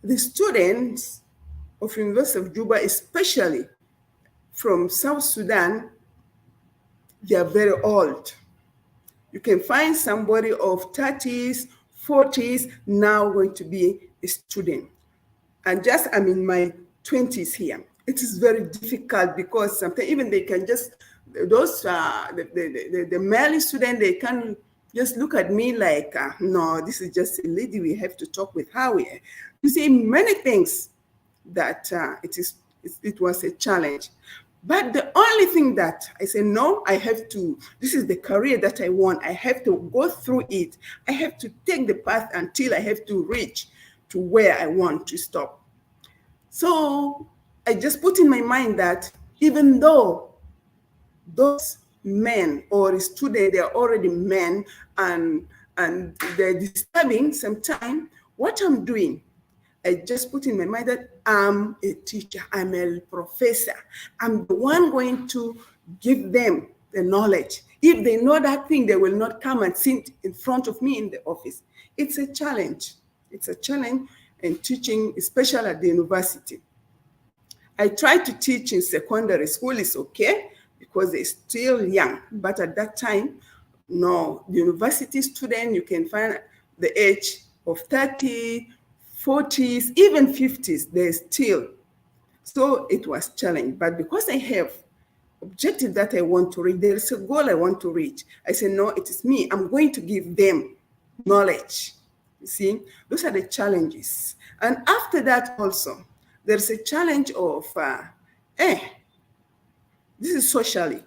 the students of University of Juba, especially from South Sudan, they are very old. You can find somebody of 30s, 40s now going to be a student. And just I'm in my 20s here. It is very difficult because sometimes even they can just, those, the male student, they can just look at me like, no, this is just a lady, we have to talk with her. You see, many things that it was a challenge. But the only thing that I say, no, I have to, this is the career that I want. I have to go through it. I have to take the path until I have to reach to where I want to stop. So I just put in my mind that even though those men or students, they are already men and they're disturbing sometimes, what I'm doing, I just put in my mind that I'm a teacher, I'm a professor. I'm the one going to give them the knowledge. If they know that thing, they will not come and sit in front of me in the office. It's a challenge. It's a challenge in teaching, especially at the university. I try to teach in secondary school, is okay, because they're still young. But at that time, no, the university student, you can find the age of 30, 40s, even 50s, they're still. So it was challenging. But because I have objective that I want to reach, there is a goal I want to reach. I say, no, it is me. I'm going to give them knowledge. You see, those are the challenges. And after that also, there's a challenge of, this is socially.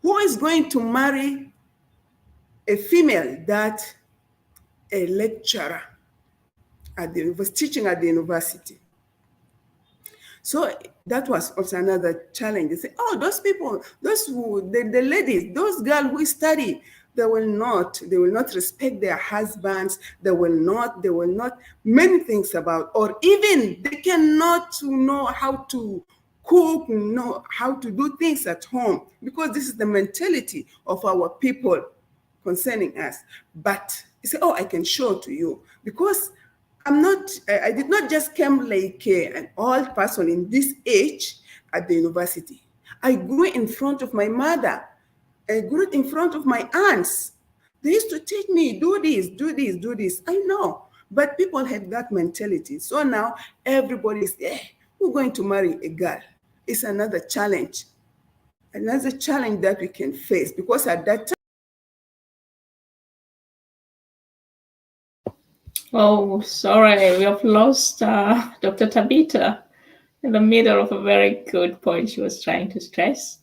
Who is going to marry a female that a lecturer at the university, teaching at the university? So that was also another challenge. They say, oh, those people, those who, the ladies, those girls who study, they will not respect their husbands. They will not, many things about, or even they cannot know how to cook, know how to do things at home, because this is the mentality of our people. concerning us. But you say, oh, I can show to you, because I did not just come like an old person in this age at the university. I grew in front of my mother. I grew in front of my aunts. They used to teach me, do this, do this, do this. I know, but people have that mentality. So now everybody is, we're going to marry a girl. It's another challenge that we can face, because at that time, Oh, sorry, we have lost Dr. Tabitha in the middle of a very good point she was trying to stress.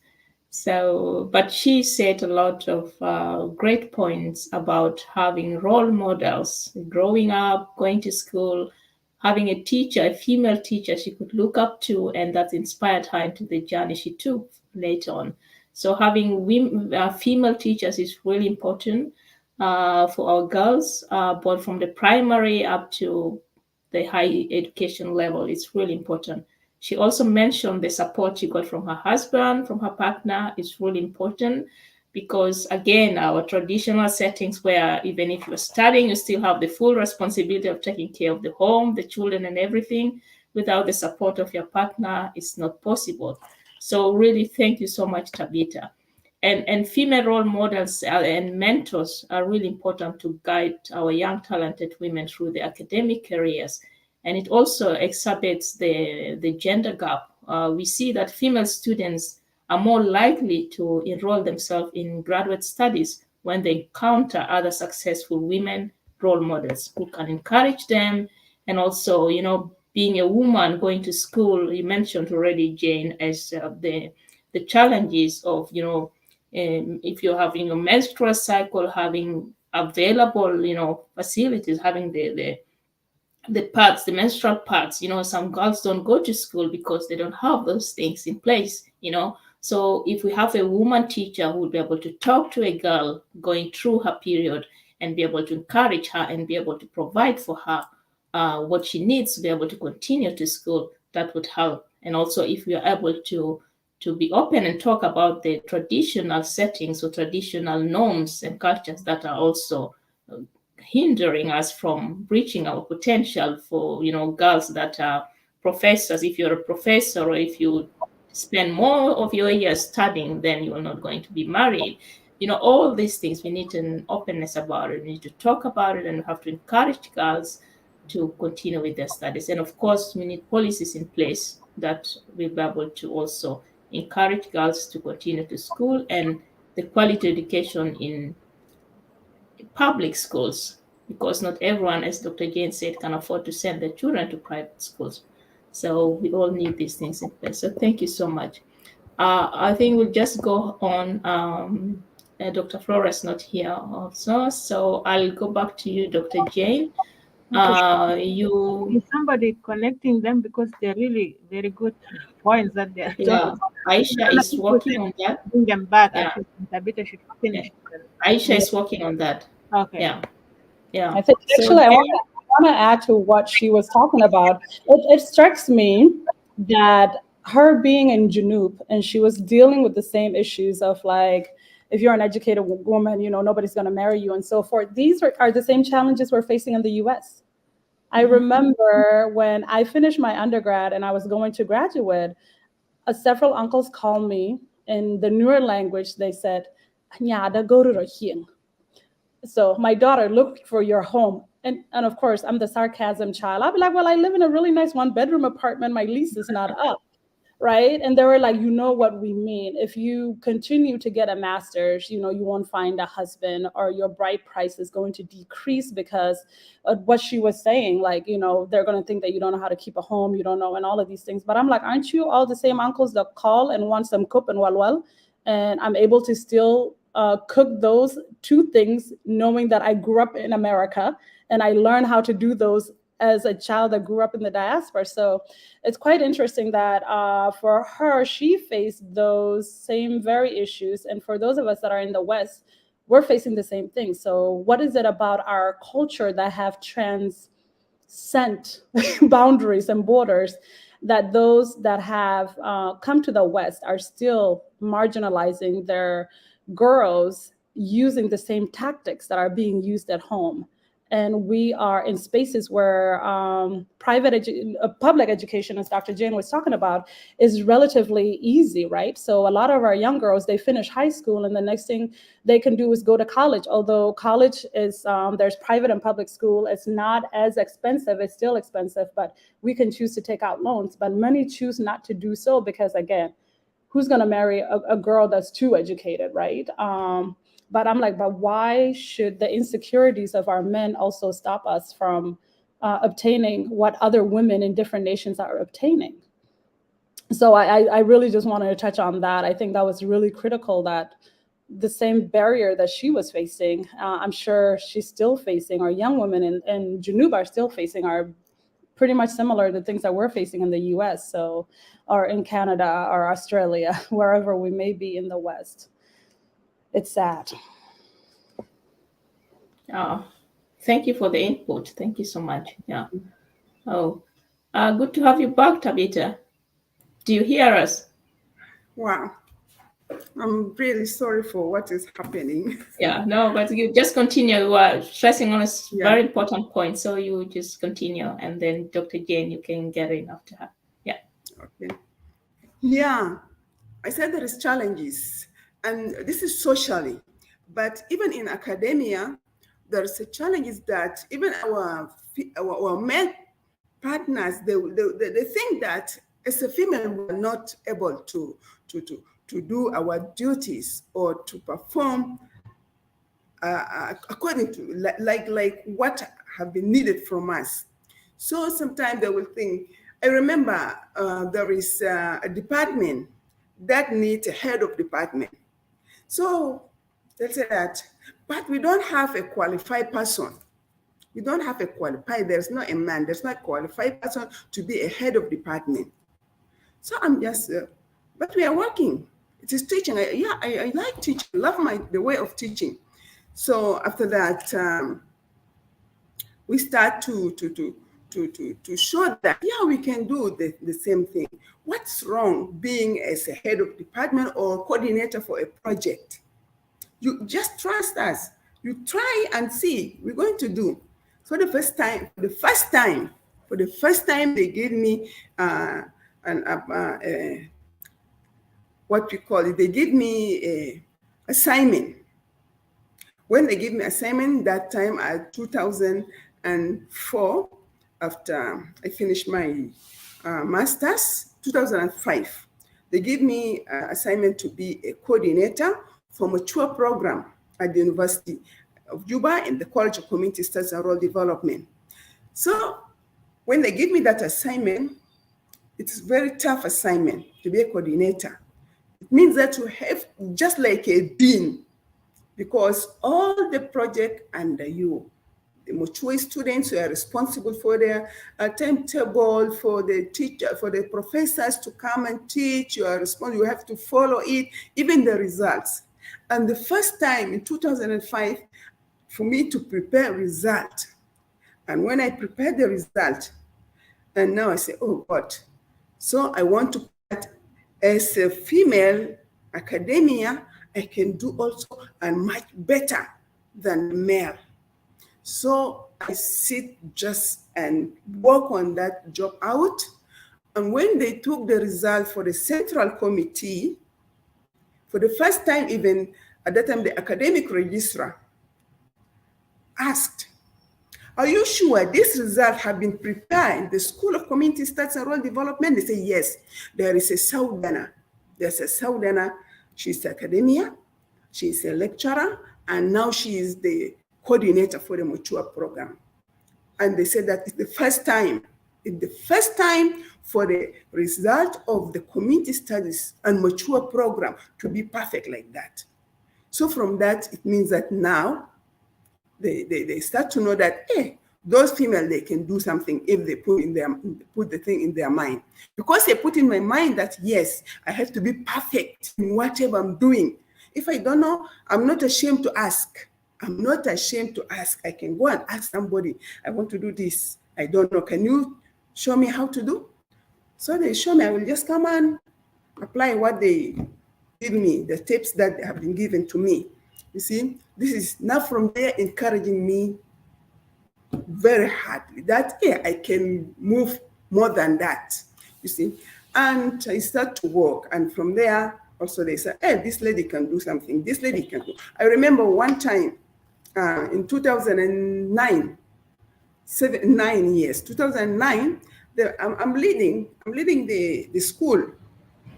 So, but she said a lot of great points about having role models, growing up, going to school, having a teacher, a female teacher she could look up to, and that inspired her into the journey she took later on. So, having women, female teachers is really important for our girls, but from the primary up to the high education level, it's really important. She also mentioned the support she got from her husband, from her partner, is really important because, again, our traditional settings where even if you're studying, you still have the full responsibility of taking care of the home, the children, and everything. Without the support of your partner, it's not possible. So, really, thank you so much, Tabitha. And female role models and mentors are really important to guide our young talented women through their academic careers, and it also exacerbates the gender gap. We see that female students are more likely to enroll themselves in graduate studies when they encounter other successful women role models who can encourage them. And also, being a woman going to school, you mentioned already, Jane, as the challenges of, if you're having a menstrual cycle, having available, facilities, having the pads, the menstrual pads. Some girls don't go to school because they don't have those things in place. So if we have a woman teacher who will be able to talk to a girl going through her period and be able to encourage her and be able to provide for her what she needs to be able to continue to school, that would help. And also if we are able to be open and talk about the traditional settings or traditional norms and cultures that are also hindering us from reaching our potential. For girls that are professors, if you're a professor or if you spend more of your years studying, then you're not going to be married. All these things, we need an openness about it. We need to talk about it, and we have to encourage girls to continue with their studies. And of course, we need policies in place that will be able to also encourage girls to continue to school, and the quality education in public schools, because not everyone, as Dr. Jane said, can afford to send their children to private schools. So we all need these things in place. So thank you so much. I think we'll just go on. Dr. Flores not here also, so I'll go back to you, Dr. Jane. Is somebody connecting them, because they're really very good points that they're talking about. Aisha is working on that. Bring them back. Yeah. I think Tabitha should finish. Aisha is working on that. Okay. Yeah. I think actually I want to add to what she was talking about. It strikes me that her being in Junub and she was dealing with the same issues of like, if you're an educated woman, nobody's going to marry you and so forth. These are the same challenges we're facing in the US. I remember when I finished my undergrad and I was going to graduate, several uncles called me in the newer language. They said, "Nyada, go to Rohing." So my daughter, look for your home. And of course, I'm the sarcasm child. I'll be like, well, I live in a really nice 1-bedroom apartment. My lease is not up, right? And they were like, what we mean. If you continue to get a master's, you won't find a husband, or your bride price is going to decrease because of what she was saying. Like, they're going to think that you don't know how to keep a home, you don't know, and all of these things. But I'm like, aren't you all the same uncles that call and want some kup and walwal? And I'm able to still cook those two things, knowing that I grew up in America and I learned how to do those as a child that grew up in the diaspora. So it's quite interesting that for her, she faced those same very issues. And for those of us that are in the West, we're facing the same thing. So what is it about our culture that have transcend boundaries and borders that those that have come to the West are still marginalizing their girls using the same tactics that are being used at home. And we are in spaces where public education, as Dr. Jane was talking about, is relatively easy, right? So a lot of our young girls, they finish high school and the next thing they can do is go to college. Although college is, there's private and public school, it's not as expensive, it's still expensive, but we can choose to take out loans. But many choose not to do so because, again, who's going to marry a girl that's too educated, right? But I'm like, but why should the insecurities of our men also stop us from obtaining what other women in different nations are obtaining? So I really just wanted to touch on that. I think that was really critical, that the same barrier that she was facing, I'm sure she's still facing, or young women in Junub are still facing, are pretty much similar to things that we're facing in the US, so, or in Canada or Australia, wherever we may be in the West. It's sad. Oh, thank you for the input. Thank you so much. Yeah. Oh, good to have you back, Tabitha. Do you hear us? Wow. I'm really sorry for what is happening. Yeah, no, but you just continue. You are stressing on a Yeah. very important point, so you just continue, and then Dr. Jane, you can get in after her. Yeah. Okay. Yeah, I said there is challenges, and this is socially, but even in academia, there's a challenges that even our male partners, they think that as a female we're not able to do our duties or to perform according to like what have been needed from us. So sometimes they will think, I remember there is a department that needs a head of department. So they say that, but we don't have a qualified person. We don't have a qualified, there's not a man, there's not a qualified person to be a head of department. So I'm just, but we are working. It is teaching. I like teaching, love the way of teaching. So after that, we start to show that, yeah, we can do the same thing. What's wrong being as a head of department or coordinator for a project? You just trust us. You try and see, we're going to do. So the first time, they gave me what we call it, they gave me a assignment. When they gave me assignment that time at 2004, after I finished my master's, 2005, they gave me assignment to be a coordinator for mature program at the University of Juba in the College of Community Studies and Rural Development. So when they give me that assignment, it's a very tough assignment to be a coordinator. It means that you have just like a dean, because all the project under you, the mature students who are responsible for their timetable, for the teacher, for the professors to come and teach, you are responsible, you have to follow it, even the results. And the first time in 2005, for me to prepare result, and when I prepared the result, and now I say, oh God, so I want to put as a female academia, I can do also and much better than male. So I sit just and work on that job out. And when they took the result for the central committee, for the first time, even at that time, the academic registrar asked, are you sure this result have been prepared in the School of Community Studies and Rural Development? They say, yes, there is a Southerner. There's a Southerner. She's academia, she's a lecturer, and now she is the coordinator for the mature program. And they said that it's the first time for the result of the community studies and mature program to be perfect like that. So from that, it means that now they start to know that, hey, those females, they can do something if they put the thing in their mind. Because they put in my mind that, yes, I have to be perfect in whatever I'm doing. If I don't know, I'm not ashamed to ask. I'm not ashamed to ask. I can go and ask somebody, I want to do this. I don't know. Can you show me how to do? So they show me. I will just come and apply what they give me, the tips that have been given to me. You see, this is now from there encouraging me very hardly that yeah, I can move more than that. You see, and I start to work, and from there also they say, hey, this lady can do something. This lady can do. I remember one time in 2009, 9 years, 2009. I'm leading the school.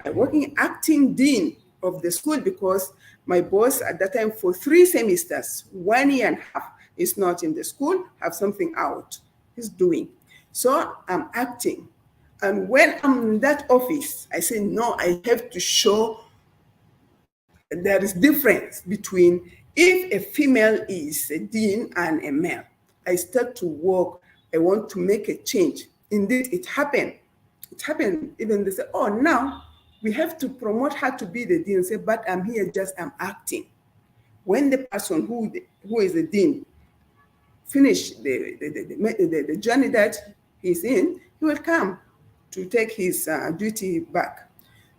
I'm working acting dean of the school because my boss at that time for 3 semesters, 1 year and a half, is not in the school, have something out, he's doing. So I'm acting. And when I'm in that office, I say, no, I have to show there is difference between if a female is a dean and a male. I start to work. I want to make a change. Indeed, it happened. It happened. Even they say, oh, now we have to promote her to be the dean. Say, but I'm here I'm acting. When the person who is the dean finish the journey that he's in, he will come to take his duty back.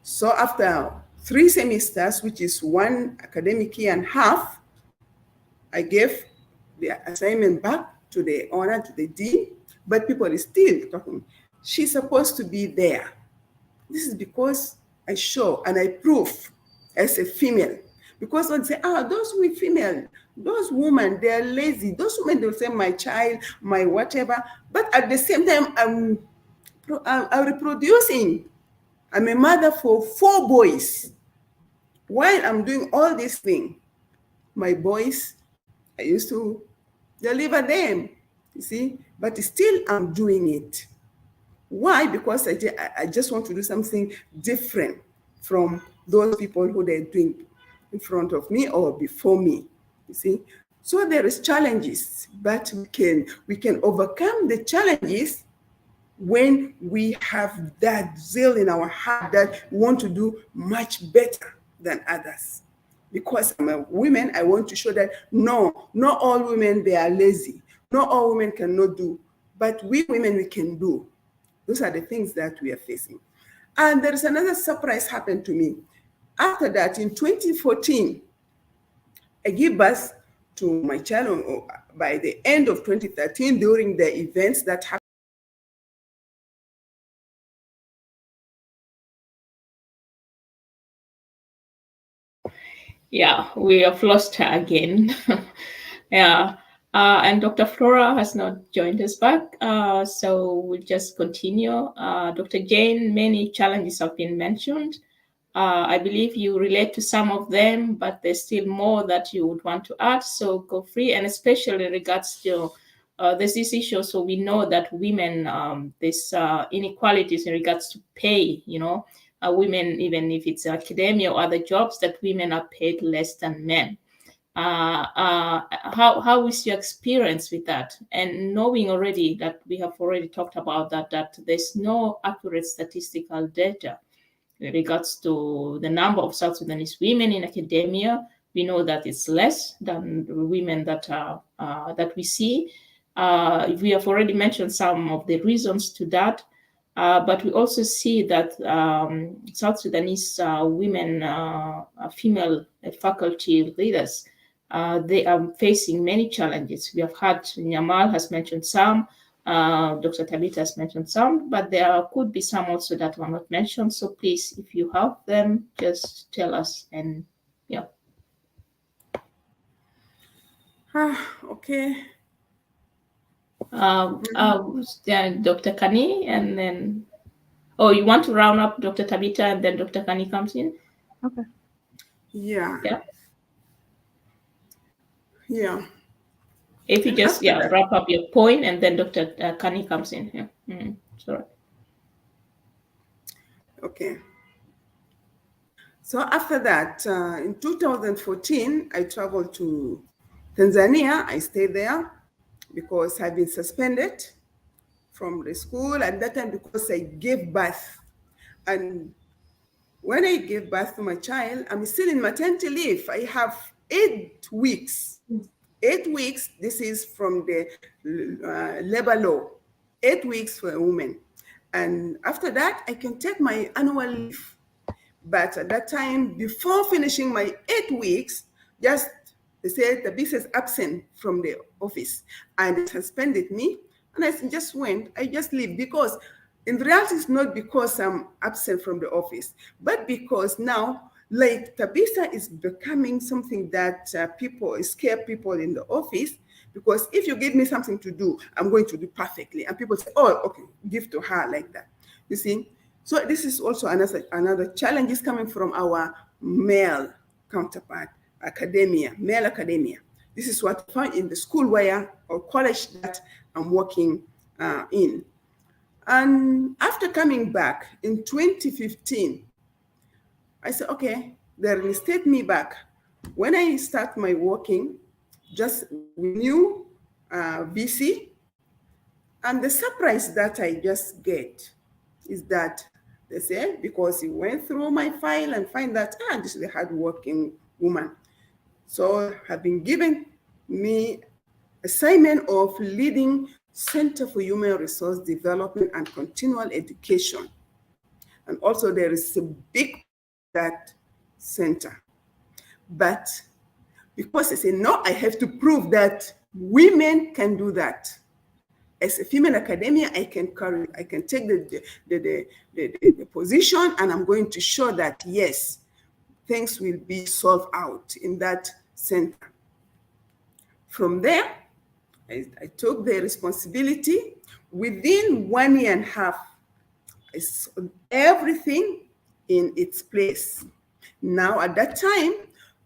So after 3 semesters, which is 1 academic year and a half, I gave the assignment back to the owner, to the dean, but people are still talking. She's supposed to be there. This is because I show and I prove as a female. Because when they say, those with female, those women, they're lazy. Those women, they'll say, my child, my whatever. But at the same time, I'm reproducing. I'm a mother for 4 boys. While I'm doing all these things, my boys, I used to deliver them, you see, but still I'm doing it. Why? Because I just want to do something different from those people who they're doing in front of me or before me, you see. So there is challenges, but we can overcome the challenges when we have that zeal in our heart that we want to do much better than others. Because I'm a woman, I want to show that no, not all women, they are lazy. Not all women cannot do, but we women, we can do. Those are the things that we are facing. And there is another surprise happened to me. After that, in 2014, I gave birth to my child by the end of 2013 during the events that happened. Yeah, we have lost her again. Yeah. And Dr. Flora has not joined us back. So we'll just continue. Dr. Jane, many challenges have been mentioned. I believe you relate to some of them, but there's still more that you would want to add. So go free, and especially in regards to there's this issue. So we know that women, there's inequalities in regards to pay, women, even if it's academia or other jobs, that women are paid less than men. How is your experience with that? And knowing already that we have already talked about that there's no accurate statistical data in regards to the number of South Sudanese women in academia. We know that it's less than the women that we see. We have already mentioned some of the reasons to that. But we also see that South Sudanese women, female faculty leaders, they are facing many challenges. We have had, Nyamal has mentioned some, Dr. Tabita has mentioned some, but there could be some also that were not mentioned. So please, if you have them, just tell us. And yeah. Okay. Dr. Kani, and then, you want to round up Dr. Tabita and then Dr. Kani comes in? Okay. Yeah. Yeah. Yeah. If you just wrap up your point, and then Dr. Kani comes in here. Sorry. Okay. So after that, in 2014, I traveled to Tanzania. I stayed there because I've been suspended from the school at that time because I gave birth. And when I gave birth to my child, I'm still in maternity leave. I have 8 weeks. 8 weeks, this is from the labor law, 8 weeks for a woman. And after that, I can take my annual leave. But at that time, before finishing my 8 weeks, just They said the business is absent from the office, and they suspended me. And I just went. I just leave, because in reality, it's not because I'm absent from the office, but because now, like, Tabisa is becoming something that scare people in the office. Because if you give me something to do, I'm going to do perfectly. And people say, oh, okay, give to her like that. You see? So this is also another challenge is coming from our male counterpart, male academia. This is what I found in the school or college that I'm working in. And after coming back in 2015, I said, okay, they reinstate me back. When I start my working, just with new VC, and the surprise that I just get is that they say, because he went through my file and find that, this is a hardworking woman. So have been given me assignment of leading Center for Human Resource Development and Continual Education. And also there is a big that center. But because I say, no, I have to prove that women can do that. As a female academia, I can take the position, and I'm going to show that, yes, things will be solved out in that center. From there, I took the responsibility. Within 1 year and a half, I saw everything in its place. Now, at that time,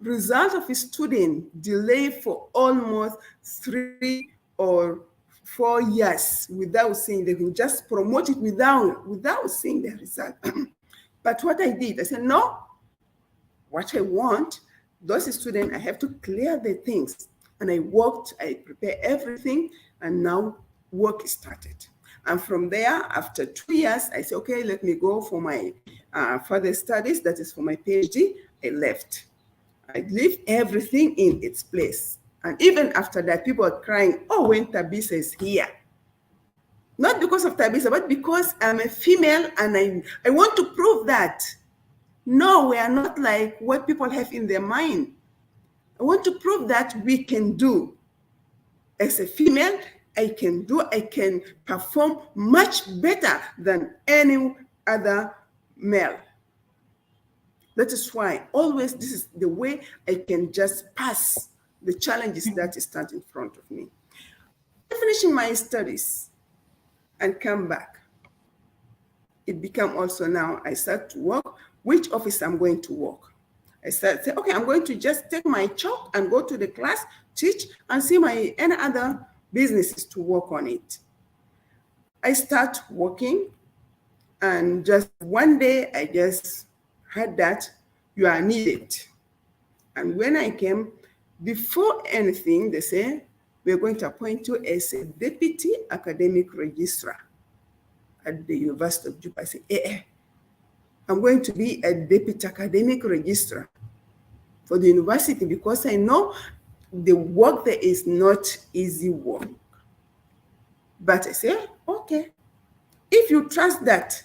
result of a student delayed for almost 3 or 4 years without seeing. They can just promote it without seeing the result. But what I did, I said, no, what I want, those students, I have to clear the things. And I prepared everything, and now work started. And from there, after 2 years, I said, okay, let me go for my further studies, that is for my PhD. I left. I leave everything in its place. And even after that, people are crying, oh, when Tabisa is here. Not because of Tabisa, but because I'm a female, and I want to prove that, no, we are not like what people have in their mind. I want to prove that we can do. As a female, I can perform much better than any other male. That is why always this is the way I can just pass the challenges that stand in front of me. Finishing my studies and come back, it became also now I start to work, which office I'm going to work. I started saying, okay, I'm going to just take my chalk and go to the class, teach, and see any other businesses to work on it. I start working, and just one day I just heard that you are needed. And when I came, before anything, they say, we're going to appoint you as a deputy academic registrar at the University of Juba. I say, I'm going to be a deputy academic registrar for the university, because I know the work there is not easy work. But I say, okay, if you trust that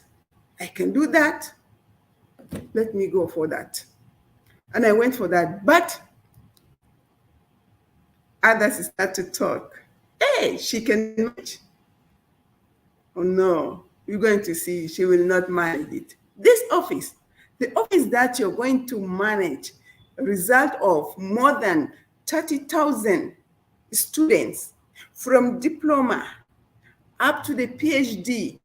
I can do that, let me go for that. And I went for that. But others start to talk. Hey, she can manage. Oh no, you're going to see she will not manage it. This office, the office that you're going to manage, a result of more than 30,000 students from diploma up to the PhD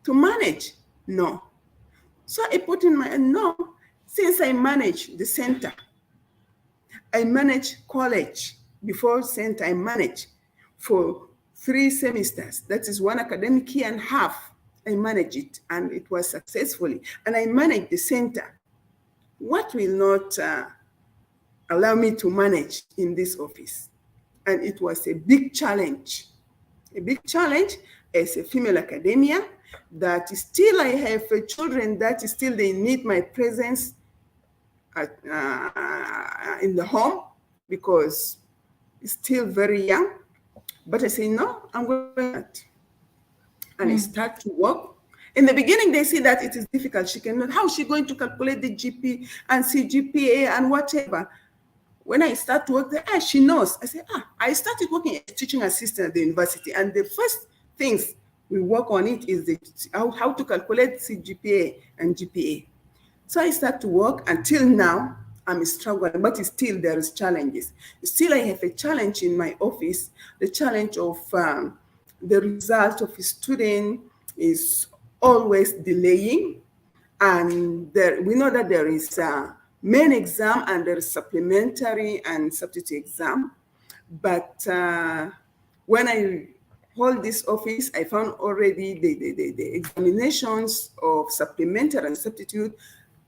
to manage? No. So I put in my, no, since I manage the center, I manage college. Before center, I manage for 3 semesters. That is 1 academic year and a half. I manage it, and it was successfully. And I manage the center. What will not allow me to manage in this office? And it was a big challenge as a female academia, that still I have children that still they need my presence in the home, because it's still very young. But I say, no, I'm going to that. And I start to work. In the beginning, they see that it is difficult. She cannot, how is she going to calculate the GP and CGPA and whatever? when I start to work there, she knows. I say, I started working as teaching assistant at the university, and the first things we work on it is how to calculate CGPA and GPA. So I start to work. Until now, I'm struggling, but still there is challenges. Still, I have a challenge in my office. The challenge of the result of a student is always delaying, and we know that there is a main exam and there is supplementary and substitute exam. But when I hold this office, I found already the examinations of supplementary and substitute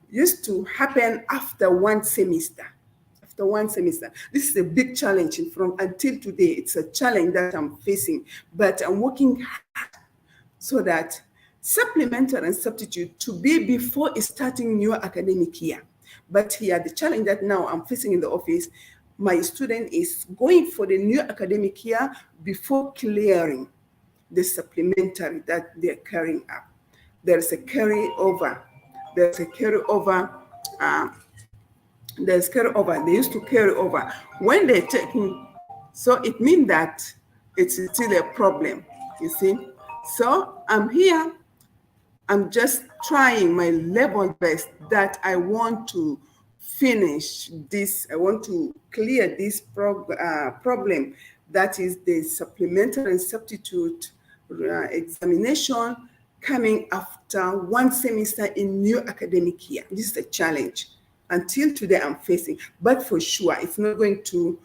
used to happen after one semester. After one semester. This is a big challenge until today. It's a challenge that I'm facing, but I'm working hard so that supplementary and substitute to be before starting new academic year. But here, the challenge that now I'm facing in the office, my student is going for the new academic year before clearing the supplementary that they're carrying up. There's a carryover. There's a carryover. There's carryover. They used to carry over when they're taking. So it means that it's still a problem, you see. So I'm here. I'm just trying my level best that I want to finish this. I want to clear this problem that is the supplementary and substitute examination coming after one semester in new academic year. This is a challenge until today I'm facing, but for sure it's not going to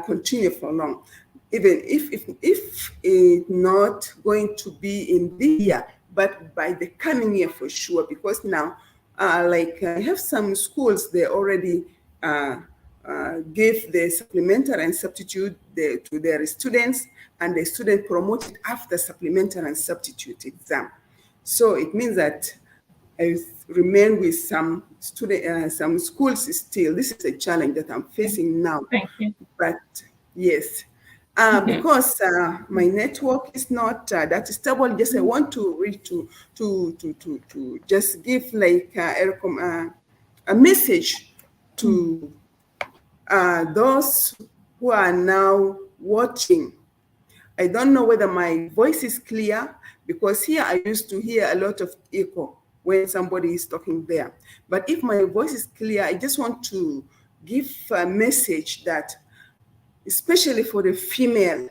continue for long. Even if it's not going to be in this year, but by the coming year for sure, because now, I have some schools, they already give the supplementary and substitute to their students, and the student promoted after supplementary and substitute exam. So it means that I remain with some schools still. This is a challenge that I'm facing now. Thank you. But yes. Because my network is not that stable, just I want to read to just give like a message to those who are now watching. I don't know whether my voice is clear, because here I used to hear a lot of echo when somebody is talking there. But if my voice is clear, I just want to give a message that, especially for the female,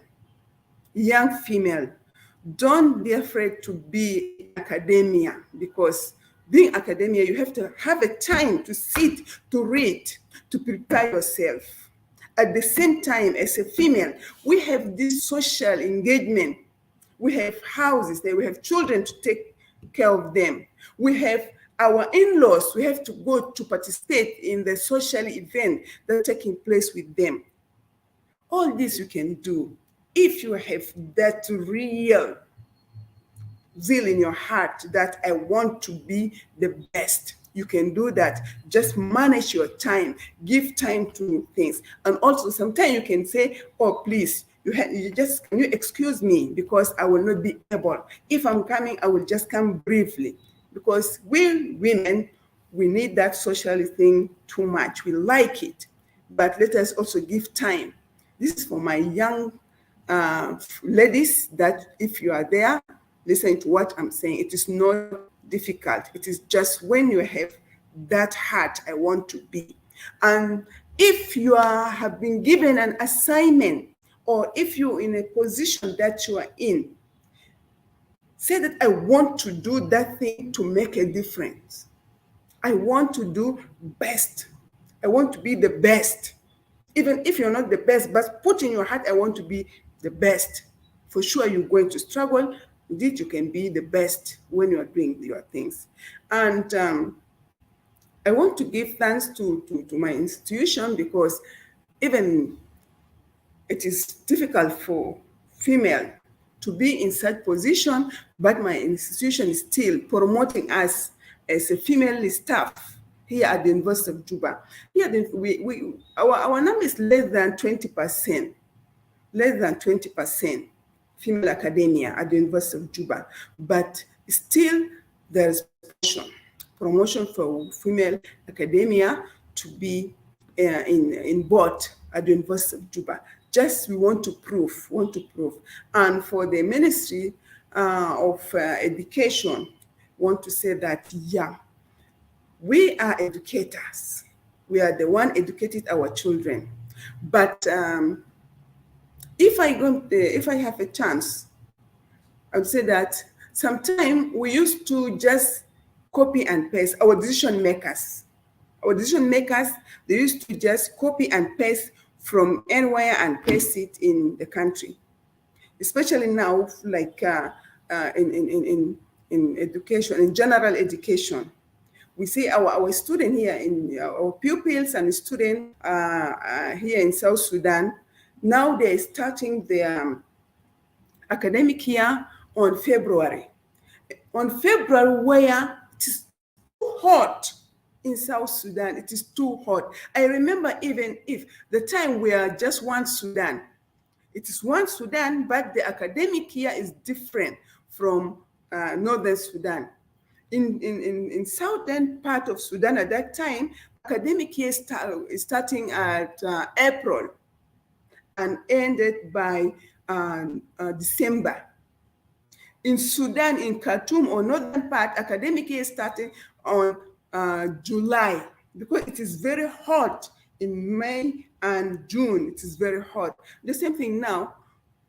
young female, don't be afraid to be academia, because being academia, you have to have a time to sit, to read, to prepare yourself. At the same time, as a female, we have this social engagement. We have houses, we have children to take care of them. We have our in-laws, we have to go to participate in the social event that's taking place with them. All this you can do if you have that real zeal in your heart that I want to be the best. You can do that. Just manage your time. Give time to things. And also sometimes you can say, oh, please, can you excuse me, because I will not be able. If I'm coming, I will just come briefly. Because we women, we need that social thing too much. We like it. But let us also give time. This is for my young ladies, that if you are there, listening to what I'm saying, it is not difficult. It is just when you have that heart, I want to be. And if you have been given an assignment, or if you're in a position that you are in, say that I want to do that thing to make a difference. I want to do best. I want to be the best. Even if you're not the best, but put in your heart, I want to be the best. For sure, you're going to struggle. Indeed, you can be the best when you're doing your things. And I want to give thanks to my institution, because even it is difficult for female to be in such position, but my institution is still promoting us as a female staff here at the University of Juba. Here, our number is less than 20%, female academia at the University of Juba, but still there's promotion for female academia to be in board at the University of Juba. Just we want to prove. And for the Ministry of Education, want to say that, yeah, we are educators. We are the one educated our children. But if I have a chance, I would say that sometimes we used to just copy and paste our decision makers. They used to just copy and paste from anywhere and paste it in the country. Especially now, like in education, in general education, we see our student here, our pupils and students here in South Sudan. Now they're starting their academic year on February. On February, where it is too hot in South Sudan, it is too hot. I remember even if the time we are just one Sudan, it is one Sudan, but the academic year is different from Northern Sudan. In southern part of Sudan at that time, academic year is starting at April and ended by December. In Sudan, in Khartoum or northern part, academic year is starting on July, because it is very hot in May and June. It is very hot. The same thing now.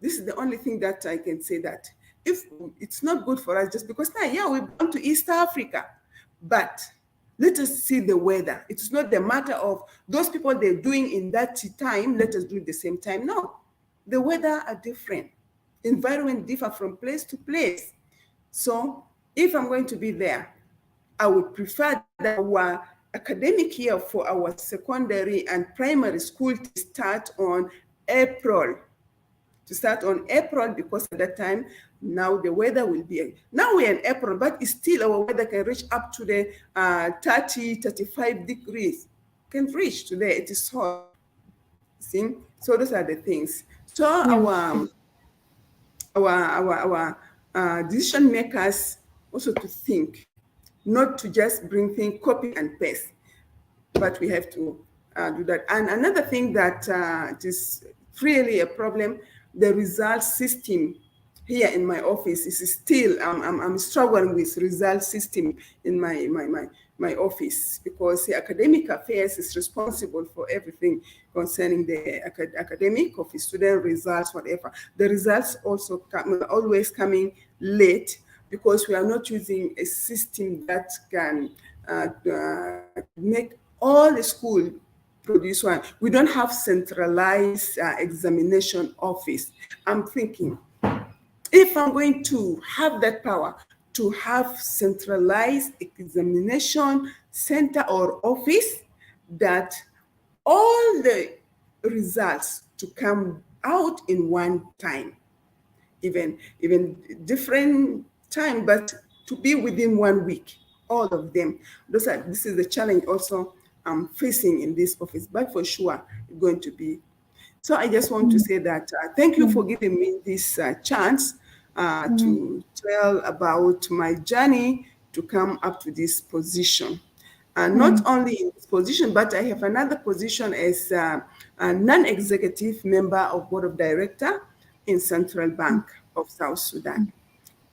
This is the only thing that I can say, that if it's not good for us just because now, yeah, we belong to East Africa, but let us see the weather. It's not the matter of those people they're doing in that time, let us do it the same time. No, the weather are different. Environment differ from place to place. So if I'm going to be there, I would prefer that our academic year for our secondary and primary school to start on April. Because at that time, now the weather will be, now we're in April, but still our weather can reach up to the 30, 35 degrees. Can reach today, it is hot. See? So those are the things. So our decision makers also to think, not to just bring things, copy and paste, but we have to do that. And another thing that is really a problem, the result system here in my office is still, I'm struggling with result system in my office, because the academic affairs is responsible for everything concerning the academic of student results, whatever. The results also always coming late, because we are not using a system that can make all the school produce one. We don't have centralized examination office. I'm thinking, if I'm going to have that power to have centralized examination center or office, that all the results to come out in one time, even different time, but to be within 1 week, all of them. This is the challenge also I'm facing in this office, but for sure it's going to be. So I just want to say that thank you for giving me this chance to tell about my journey to come up to this position. And not only in this position, but I have another position as a non-executive member of Board of Director in Central Bank of South Sudan.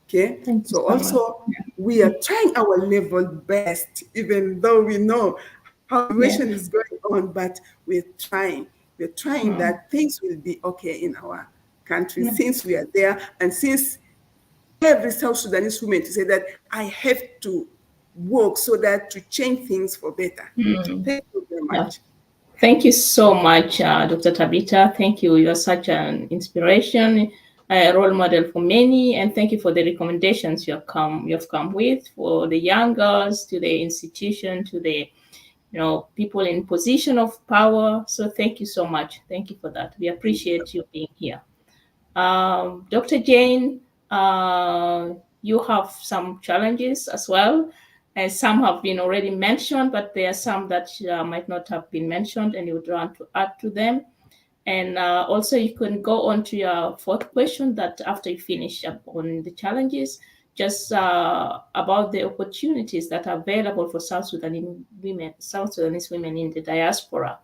Okay, so also we are trying our level best, even though we know how the situation is going on, but we're trying that things will be okay in our country since we are there, and since every South Sudanese woman to say that I have to work so that to change things for better. Thank you very much. Thank you so much, Dr. Tabita. Thank you. You are such an inspiration, a role model for many, and thank you for the recommendations you have come with for the young girls, to the institution, to the people in position of power. So thank you so much. Thank you for that. We appreciate you being here. Dr. Jane, you have some challenges as well, and some have been already mentioned, but there are some that might not have been mentioned, and you would want to add to them. And also you can go on to your fourth question, that after you finish up on the challenges, just about the opportunities that are available for South Sudanese women in the diaspora.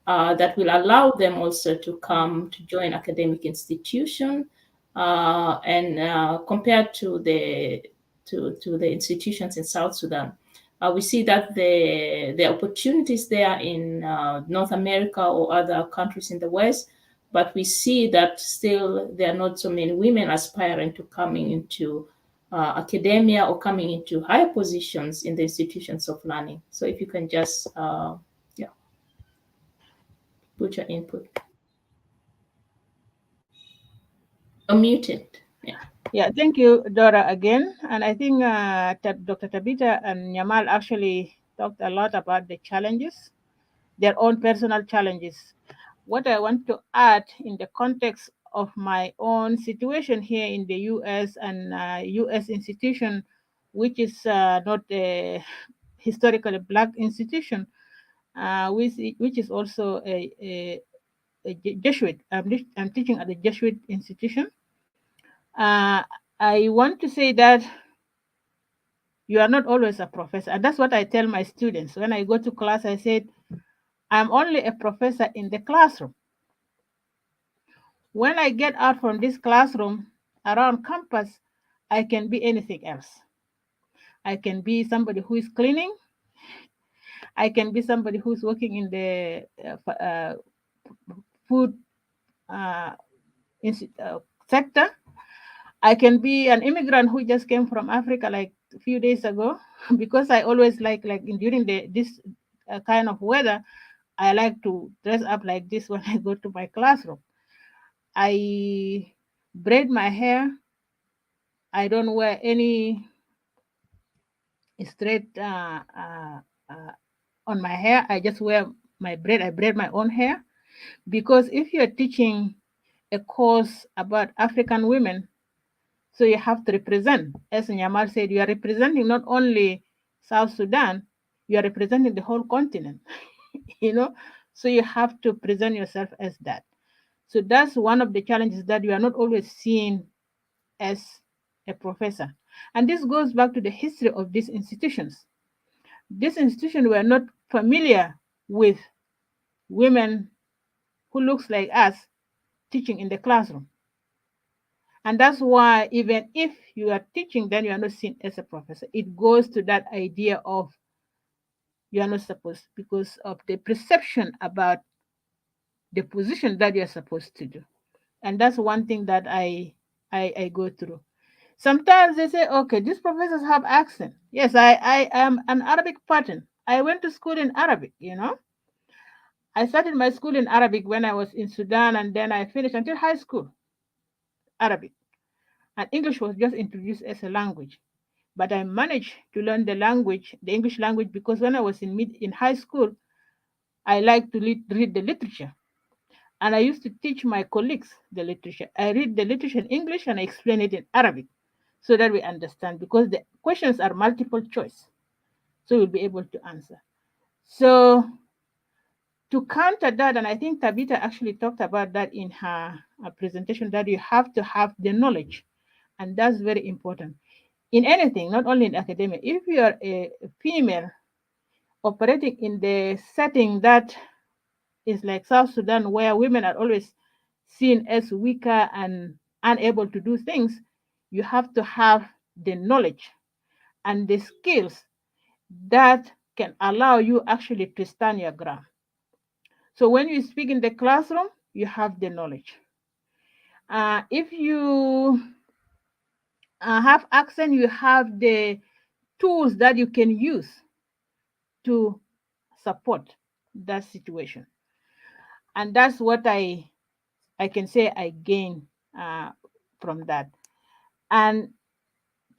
that will allow them also to come to join academic institution, and compared to the institutions in South Sudan. We see that the opportunities there in North America or other countries in the West, but we see that still there are not so many women aspiring to coming into academia or coming into higher positions in the institutions of learning. So if you can just yeah, put your input. You're muted. Yeah. Yeah, thank you, Dora, again. And I think Dr. Tabita and Nyamal actually talked a lot about the challenges, their own personal challenges. What I want to add in the context of my own situation here in the US and US institution, which is not a historically black institution, which is also a Jesuit. I'm teaching at the Jesuit institution. Uh, I want to say that you are not always a professor. And that's what I tell my students. When I go to class, I said, I'm only a professor in the classroom. When I get out from this classroom around campus, I can be anything else. I can be somebody who is cleaning. I can be somebody who's working in the food uh, sector. I can be an immigrant who just came from Africa like a few days ago, because I always during this kind of weather, I like to dress up like this when I go to my classroom. I braid my hair. I don't wear any straight on my hair. I just wear my braid. I braid my own hair, because if you're teaching a course about African women, so you have to represent, as Nyamal said, you are representing not only South Sudan, you are representing the whole continent, you know. So you have to present yourself as that. So that's one of the challenges, that you are not always seen as a professor. And this goes back to the history of these institutions. These institutions were not familiar with women who looks like us teaching in the classroom. And that's why even if you are teaching, then you are not seen as a professor. It goes to that idea of you are not supposed, because of the perception about the position that you are supposed to do. And that's one thing that I go through. Sometimes they say, okay, these professors have accent. Yes, I am an Arabic pattern. I went to school in Arabic, you know. I started my school in Arabic when I was in Sudan, and then I finished until high school, Arabic. And English was just introduced as a language. But I managed to learn the language, the English language, because when I was in high school, I liked to read the literature. And I used to teach my colleagues the literature. I read the literature in English and I explain it in Arabic so that we understand, because the questions are multiple choice. So we'll be able to answer. So to counter that, and I think Tabitha actually talked about that in her presentation, that you have to have the knowledge. And that's very important in anything, not only in academia. If you are a female operating in the setting that is like South Sudan, where women are always seen as weaker and unable to do things, you have to have the knowledge and the skills that can allow you actually to stand your ground. So when you speak in the classroom, you have the knowledge. If you have accent, you have the tools that you can use to support that situation. And that's what I can say I gain from that. And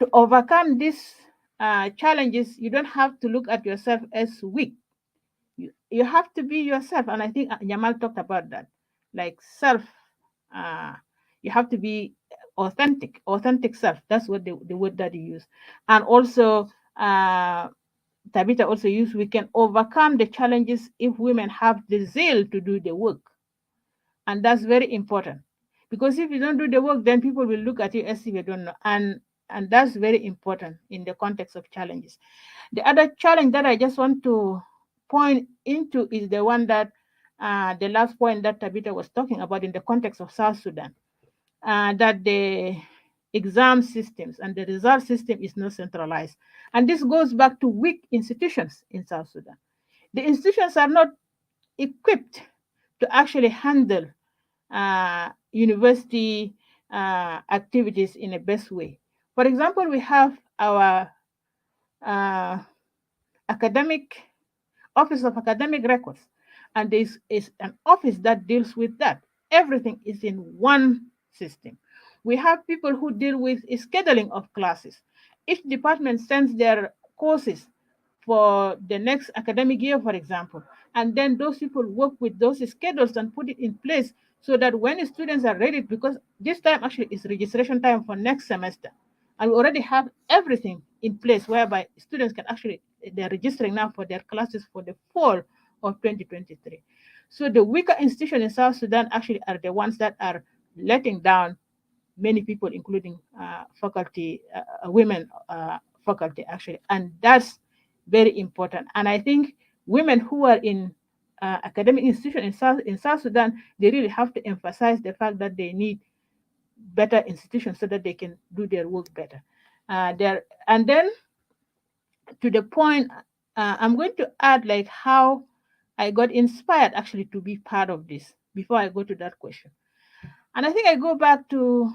to overcome these challenges, you don't have to look at yourself as weak. You have to be yourself. And I think Yamal talked about that, like self. Uh, you have to be authentic self. That's what the word that you use. And also, Tabitha also used, we can overcome the challenges if women have the zeal to do the work. And that's very important, because if you don't do the work, then people will look at you as if you don't know. And that's very important in the context of challenges. The other challenge that I just want to point into is the one that the last point that Tabitha was talking about in the context of South Sudan, that the exam systems and the result system is not centralized. And this goes back to weak institutions in South Sudan. The institutions are not equipped to actually handle university activities in a best way. For example, we have our uh, academic Office of Academic Records, and this is an office that deals with that. Everything is in one system. We have people who deal with scheduling of classes. Each department sends their courses for the next academic year, for example, and then those people work with those schedules and put it in place so that when students are ready, because this time actually is registration time for next semester, and we already have everything in place whereby students can actually, they're registering now for their classes for the fall of 2023. So the weaker institutions in South Sudan actually are the ones that are letting down many people, including faculty, women faculty actually, and that's very important. And I think women who are in academic institutions in South Sudan, they really have to emphasize the fact that they need better institutions so that they can do their work better. There and then to the point, I'm going to add like how I got inspired actually to be part of this before I go to that question. And I think I go back to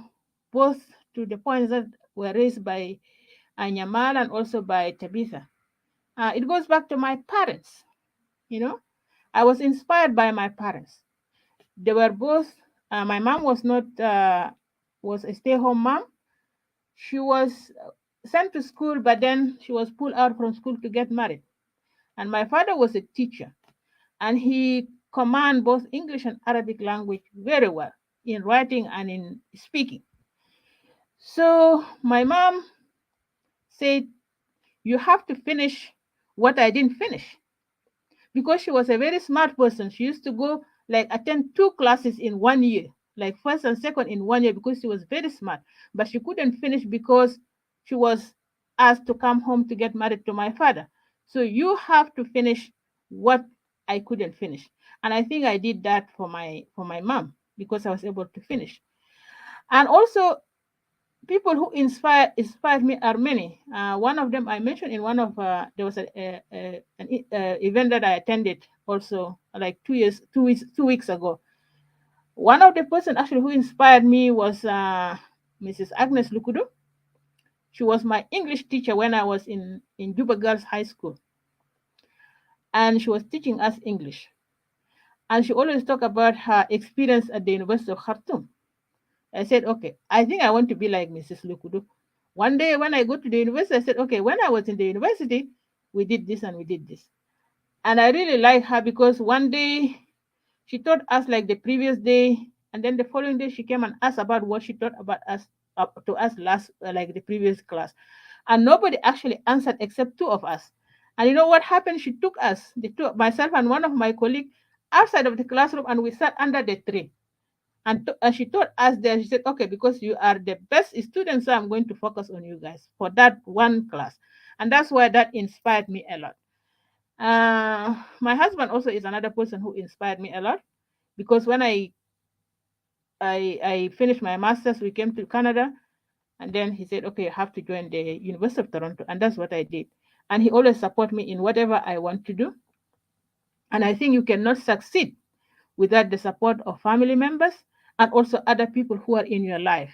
both to the points that were raised by Anyamal and also by Tabitha. It goes back to my parents. You know, I was inspired by my parents. They were both. My mom was not was a stay-home mom. She was sent to school, but then she was pulled out from school to get married. And my father was a teacher, and he command both English and Arabic language very well in writing and in speaking. So my mom said, "You have to finish what I didn't finish." Because she was a very smart person. She used to go like attend two classes in 1 year, like first and second in 1 year, because she was very smart. But she couldn't finish because she was asked to come home to get married to my father. So you have to finish what I couldn't finish. And I think I did that for my mom because I was able to finish. And also people who inspired me are many. One of them I mentioned in one of there was an event that I attended also like 2 weeks ago. One of the person actually who inspired me was Mrs. Agnes Lukudu. She was my English teacher when I was in Juba Girls High School, and she was teaching us English. And she always talked about her experience at the University of Khartoum. I said, okay, I think I want to be like Mrs. Lukudu. One day when I go to the university, I said, okay, when I was in the university, we did this and we did this. And I really like her because one day she taught us like the previous day, and then the following day she came and asked about what she taught about us to us last like the previous class. And nobody actually answered except two of us. And you know what happened? She took us, the two, myself and one of my colleagues, outside of the classroom, and we sat under the tree. And she told us there, she said, okay, because you are the best students, so I'm going to focus on you guys for that one class. And that's why that inspired me a lot. My husband also is another person who inspired me a lot because when I finished my master's, we came to Canada, and then he said, okay, you have to join the University of Toronto. And that's what I did. And he always support me in whatever I want to do. And I think you cannot succeed without the support of family members and also other people who are in your life.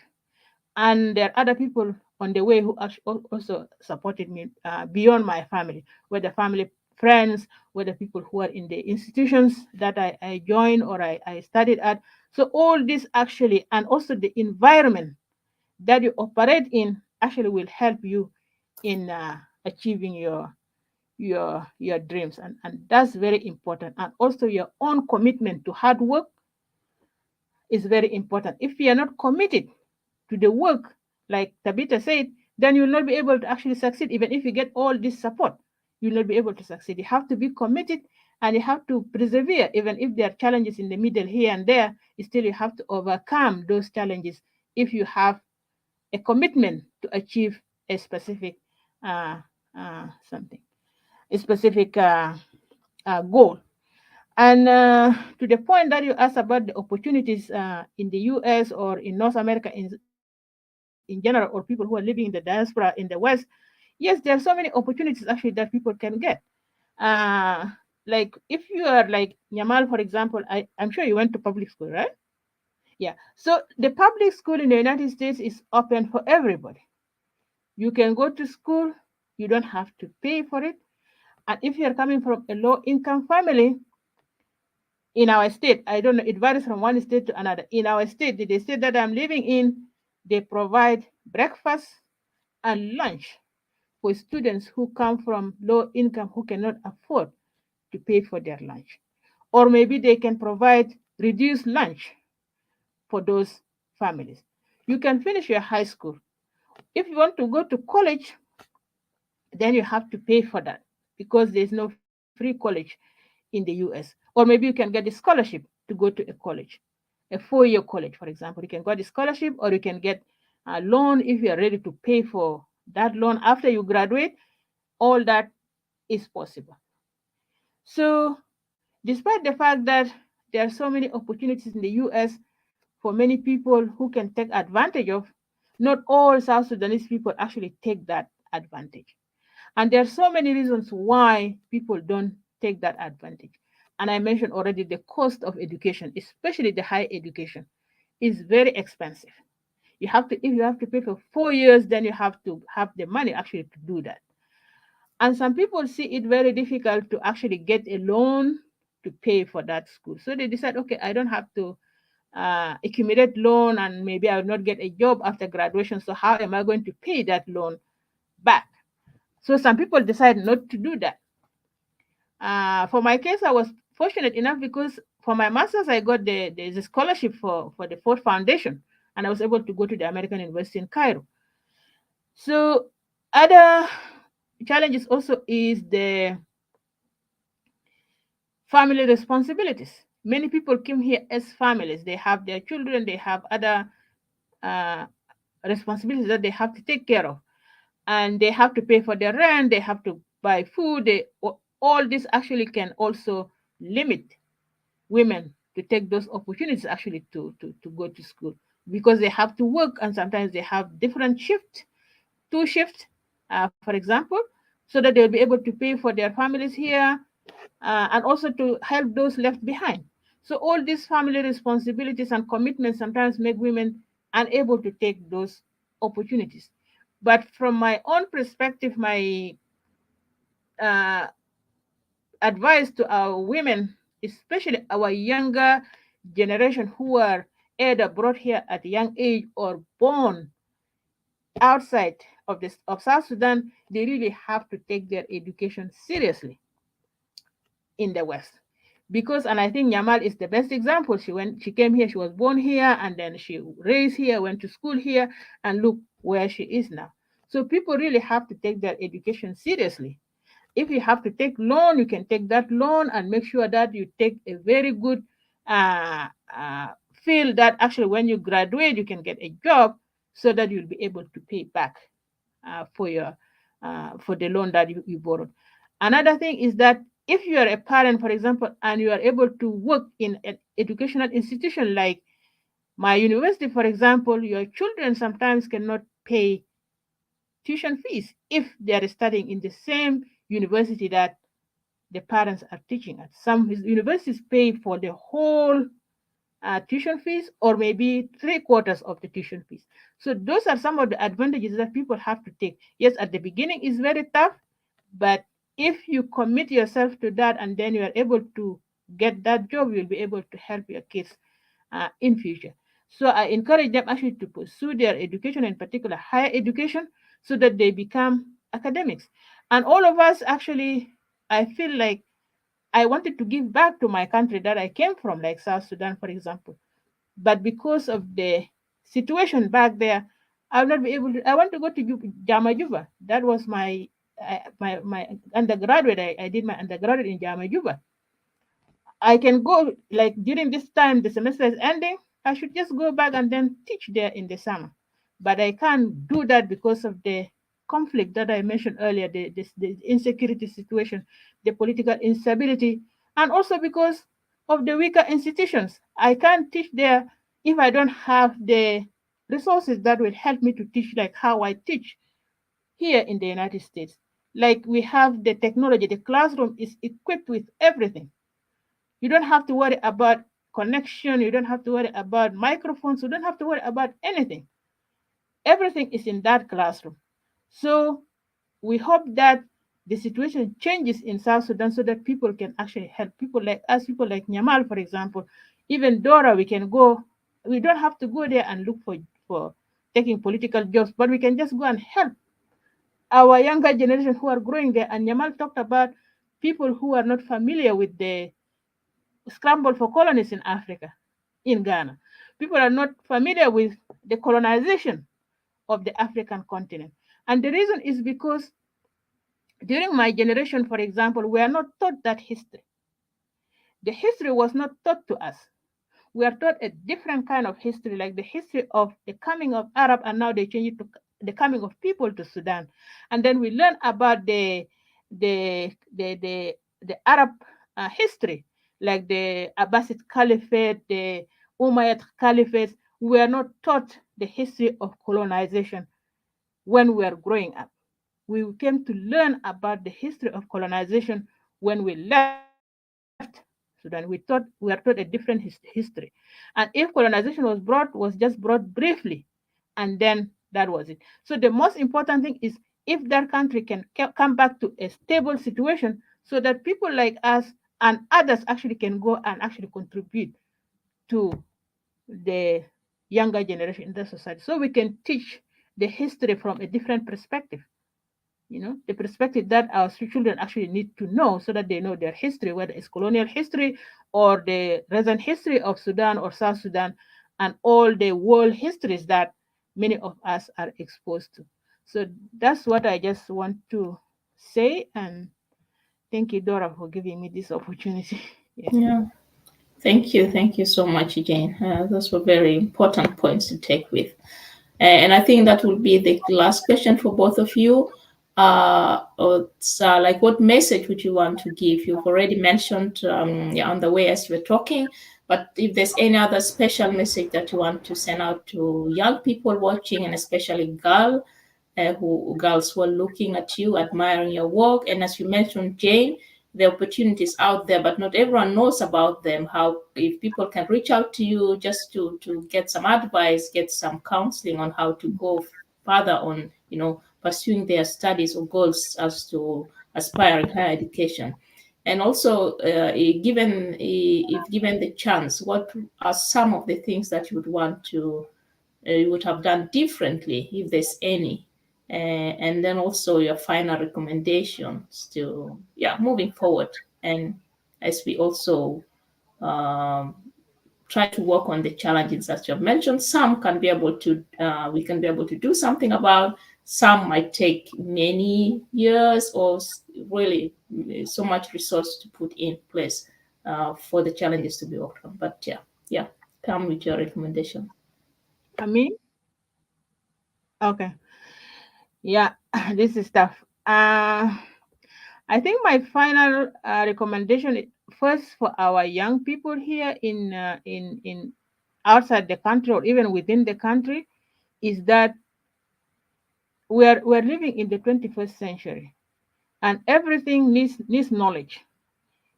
And there are other people on the way who also supported me beyond my family, whether family, friends, whether people who are in the institutions that I joined or I studied at. So all this actually, and also the environment that you operate in actually will help you in achieving your dreams, and that's very important. And also your own commitment to hard work is very important. If you are not committed to the work, like Tabitha said, then you'll not be able to actually succeed. Even if you get all this support, you'll not be able to succeed. You have to be committed and you have to persevere. Even if there are challenges in the middle here and there, still you have to overcome those challenges if you have a commitment to achieve a specific something, a specific goal. And to the point that you asked about the opportunities in the US or in North America in general, or people who are living in the diaspora in the West, yes, there are so many opportunities actually that people can get. Uh, like if you are like Yamal, for example, I'm sure you went to public school, right? Yeah. So the public school in the United States is open for everybody. You can go to school, you don't have to pay for it. And if you're coming from a low income family, in our state, I don't know, it varies from one state to another. In our state, the state that I'm living in, they provide breakfast and lunch for students who come from low income who cannot afford to pay for their lunch. Or maybe they can provide reduced lunch for those families. You can finish your high school. If you want to go to college, then you have to pay for that because there's no free college in the US. Or maybe you can get a scholarship to go to a college, a 4-year college, for example. You can get a scholarship or you can get a loan if you are ready to pay for that loan after you graduate. All that is possible. So, despite the fact that there are so many opportunities in the US for many people who can take advantage of, not all South Sudanese people actually take that advantage. And there are so many reasons why people don't take that advantage. And I mentioned already the cost of education, especially the higher education, is very expensive. You have to, if you have to pay for 4 years, then you have to have the money actually to do that. And some people see it very difficult to actually get a loan to pay for that school. So they decide, okay, I don't have to accumulate loan and maybe I will not get a job after graduation. So how am I going to pay that loan back? So some people decide not to do that. For my case, I was fortunate enough because for my master's, I got there's a scholarship for the Ford Foundation, and I was able to go to the American University in Cairo. So other challenges also is the family responsibilities. Many people came here as families. They have their children, they have other uh, responsibilities that they have to take care of, and they have to pay for their rent, they have to buy food. All this actually can also limit women to take those opportunities actually to go to school because they have to work and sometimes they have different shifts, two shifts, for example, so that they'll be able to pay for their families here and also to help those left behind. So all these family responsibilities and commitments sometimes make women unable to take those opportunities. But from my own perspective, my uh, advice to our women, especially our younger generation who are either brought here at a young age or born outside of South Sudan, they really have to take their education seriously in the West. Because, and I think Yamal is the best example. She came here, she was born here, and then she raised here, went to school here, and look where she is now. So people really have to take their education seriously. If you have to take loan, you can take that loan and make sure that you take a very good uh, uh, field that actually when you graduate, you can get a job so that you'll be able to pay back for your for the loan that you borrowed. Another thing is that if you are a parent, for example, and you are able to work in an educational institution like my university, for example, your children sometimes cannot pay tuition fees if they are studying in the same university that the parents are teaching at. Some universities pay for the whole tuition fees or maybe three quarters of the tuition fees. So those are some of the advantages that people have to take. Yes, at the beginning it's very tough, but if you commit yourself to that and then you are able to get that job, you'll be able to help your kids in future. So I encourage them actually to pursue their education, in particular higher education, so that they become academics. And all of us actually, I feel like I wanted to give back to my country that I came from, like South Sudan, for example. But because of the situation back there, I'll not be able to. I want to go to Jama Juba. That was my undergraduate. I did my undergraduate in Jama Juba. I can go like during this time the semester is ending. I should just go back and then teach there in the summer. But I can't do that because of the conflict that I mentioned earlier, the insecurity situation, the political instability, and also because of the weaker institutions. I can't teach there if I don't have the resources that will help me to teach, like how I teach here in the United States. Like we have the technology, the classroom is equipped with everything. You don't have to worry about connection, you don't have to worry about microphones, you don't have to worry about anything. Everything is in that classroom. So we hope that the situation changes in South Sudan so that people can actually help people like us, people like Nyamal, for example. Even Dora, we can go, we don't have to go there and look for taking political jobs, but we can just go and help our younger generation who are growing there. And Nyamal talked about people who are not familiar with the scramble for colonies in Africa, in Ghana. People are not familiar with the colonization of the African continent. And the reason is because during my generation, for example, we are not taught that history. The history was not taught to us. We are taught a different kind of history, like the history of the coming of Arab, and now they change it to the coming of people to Sudan. And then we learn about the Arab history, like the Abbasid Caliphate, the Umayyad Caliphate. We are not taught the history of colonization when we are growing up. We came to learn about the history of colonization when we left Sudan. We are taught a different history. And if colonization was just brought briefly, and then that was it. So the most important thing is if that country can come back to a stable situation so that people like us and others actually can go and actually contribute to the younger generation in the society. So we can teach the history from a different perspective, the perspective that our children actually need to know so that they know their history, whether it's colonial history or the recent history of Sudan or South Sudan, and all the world histories that many of us are exposed to. So that's what I just want to say. And thank you, Dora, for giving me this opportunity. Yeah. Yeah. Thank you so much, Jane. Those were very important points to take with. And I think that will be the last question for both of you. Like, what message would you want to give? You've already mentioned yeah, on the way as we're talking, but if there's any other special message that you want to send out to young people watching, and especially girls who are looking at you, admiring your work, and as you mentioned, Jane, the opportunities out there, but not everyone knows about them. How if people can reach out to you just to get some advice, get some counseling on how to go further on, pursuing their studies or goals as to aspiring higher education. And also, if given the chance, what are some of the things that you would have done differently, if there's any? And then also your final recommendations to, yeah, moving forward. And as we also um, try to work on the challenges that you have mentioned, some can be able to, we can be able to do something about. Some might take many years or really so much resource to put in place for the challenges to be worked on. But yeah, come with your recommendation. I mean, okay. Yeah, this is tough. I think my final recommendation first for our young people here in outside the country or even within the country is that we're living in the 21st century, and everything needs knowledge.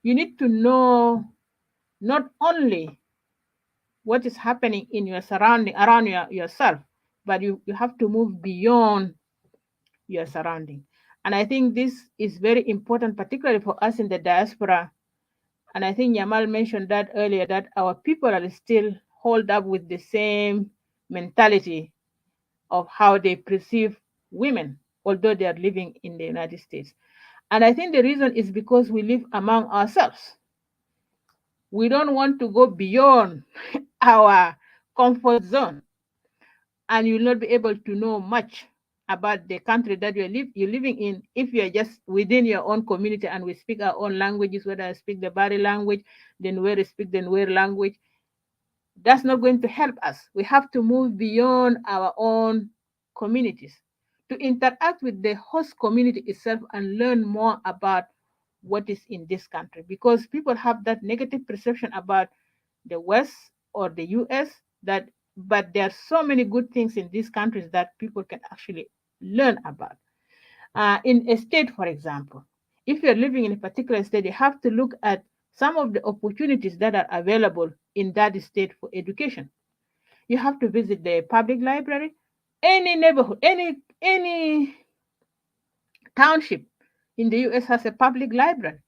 You need to know not only what is happening in your surrounding around yourself, but you have to move beyond your surrounding. And I think this is very important, particularly for us in the diaspora. And I think Yamal mentioned that earlier, that our people are still hold up with the same mentality of how they perceive women, although they are living in the United States. And I think the reason is because we live among ourselves. We don't want to go beyond our comfort zone, and you'll not be able to know much about the country that you're living in if you're just within your own community and we speak our own languages, whether I speak the Bari language, then where I speak the Nuer language. That's not going to help us. We have to move beyond our own communities to interact with the host community itself and learn more about what is in this country, because people have that negative perception about the West or the US, that but there are so many good things in these countries that people can actually learn about. In a state, for example, if you're living in a particular state, you have to look at some of the opportunities that are available in that state for education. You have to visit the public library. Any neighborhood, any township in the US has a public library.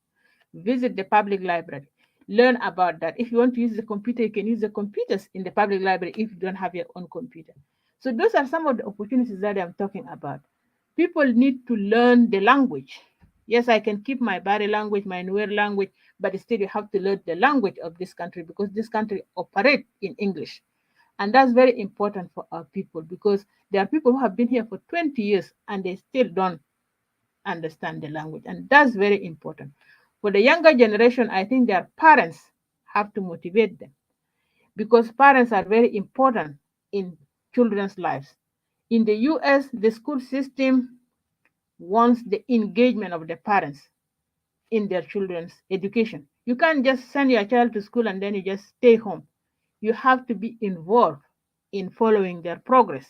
Visit the public library, learn about that. If you want to use the computer, you can use the computers in the public library if you don't have your own computer. So those are some of the opportunities that I'm talking about. People need to learn the language. Yes, I can keep my body language, my newer language, but still you have to learn the language of this country, because this country operates in English. And that's very important for our people, because there are people who have been here for 20 years and they still don't understand the language. And that's very important. For the younger generation, I think their parents have to motivate them, because parents are very important in children's lives. In the US, the school system wants the engagement of the parents in their children's education. You can't just send your child to school and then you just stay home. You have to be involved in following their progress,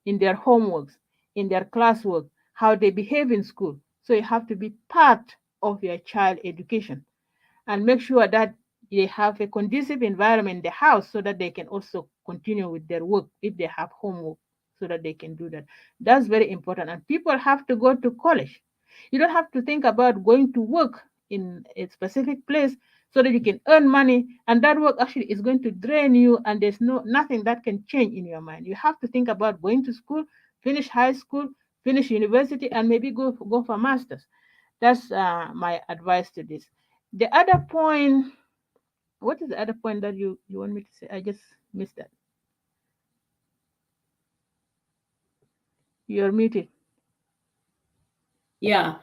in their homeworks, in their classwork, how they behave in school. So you have to be part of your child education, and make sure that they have a conducive environment in the house so that they can also continue with their work if they have homework, so that they can do that. That's very important. And people have to go to college. You don't have to think about going to work in a specific place so that you can earn money, and that work actually is going to drain you, and there's nothing that can change in your mind. You have to think about going to school, finish high school, finish university, and maybe go for masters. That's my advice to this. The other point, what is the other point that you want me to say? I just missed that. You're muted. Yeah.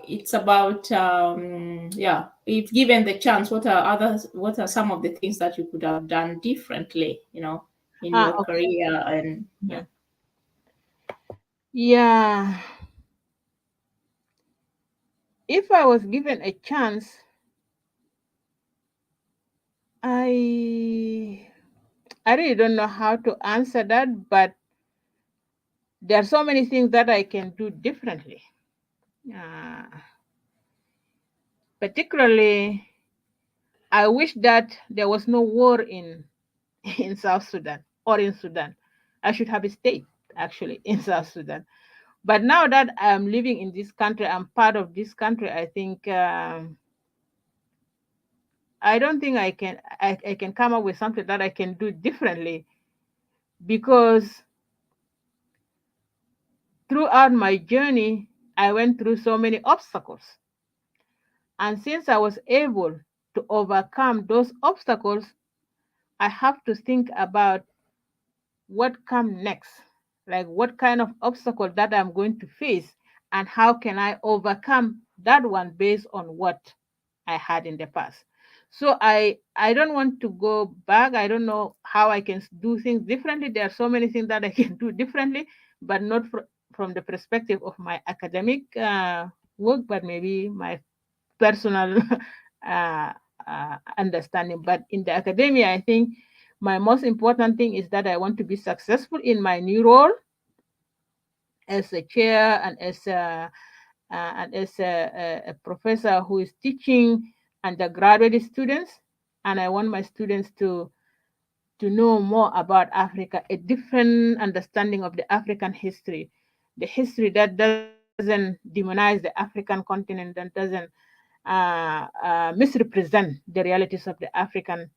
It's about yeah. If given the chance, what are some of the things that you could have done differently, in your Okay. career and yeah. Mhm. Yeah. If I was given a chance, I I really don't know how to answer that, but there are so many things that I can do differently. Uh, Particularly, I wish that there was no war in in South Sudan or in Sudan. I should have stayed actually in South Sudan. But now that I'm living in this country, I'm part of this country. I think I don't think I can come up with something that I can do differently, because throughout my journey I went through so many obstacles. And since I was able to overcome those obstacles, I have to think about what come next, like what kind of obstacle that I'm going to face, and how can I overcome that one based on what I had in the past. So I don't want to go back. I don't know how I can do things differently. There are so many things that I can do differently, but not from the perspective of my academic work, but maybe my personal uh, understanding. But in the academia, I think my most important thing is that I want to be successful in my new role as a chair, and as a professor who is teaching undergraduate students. And I want my students to know more about Africa, a different understanding of the African history, the history that doesn't demonize the African continent, that doesn't misrepresent the realities of the African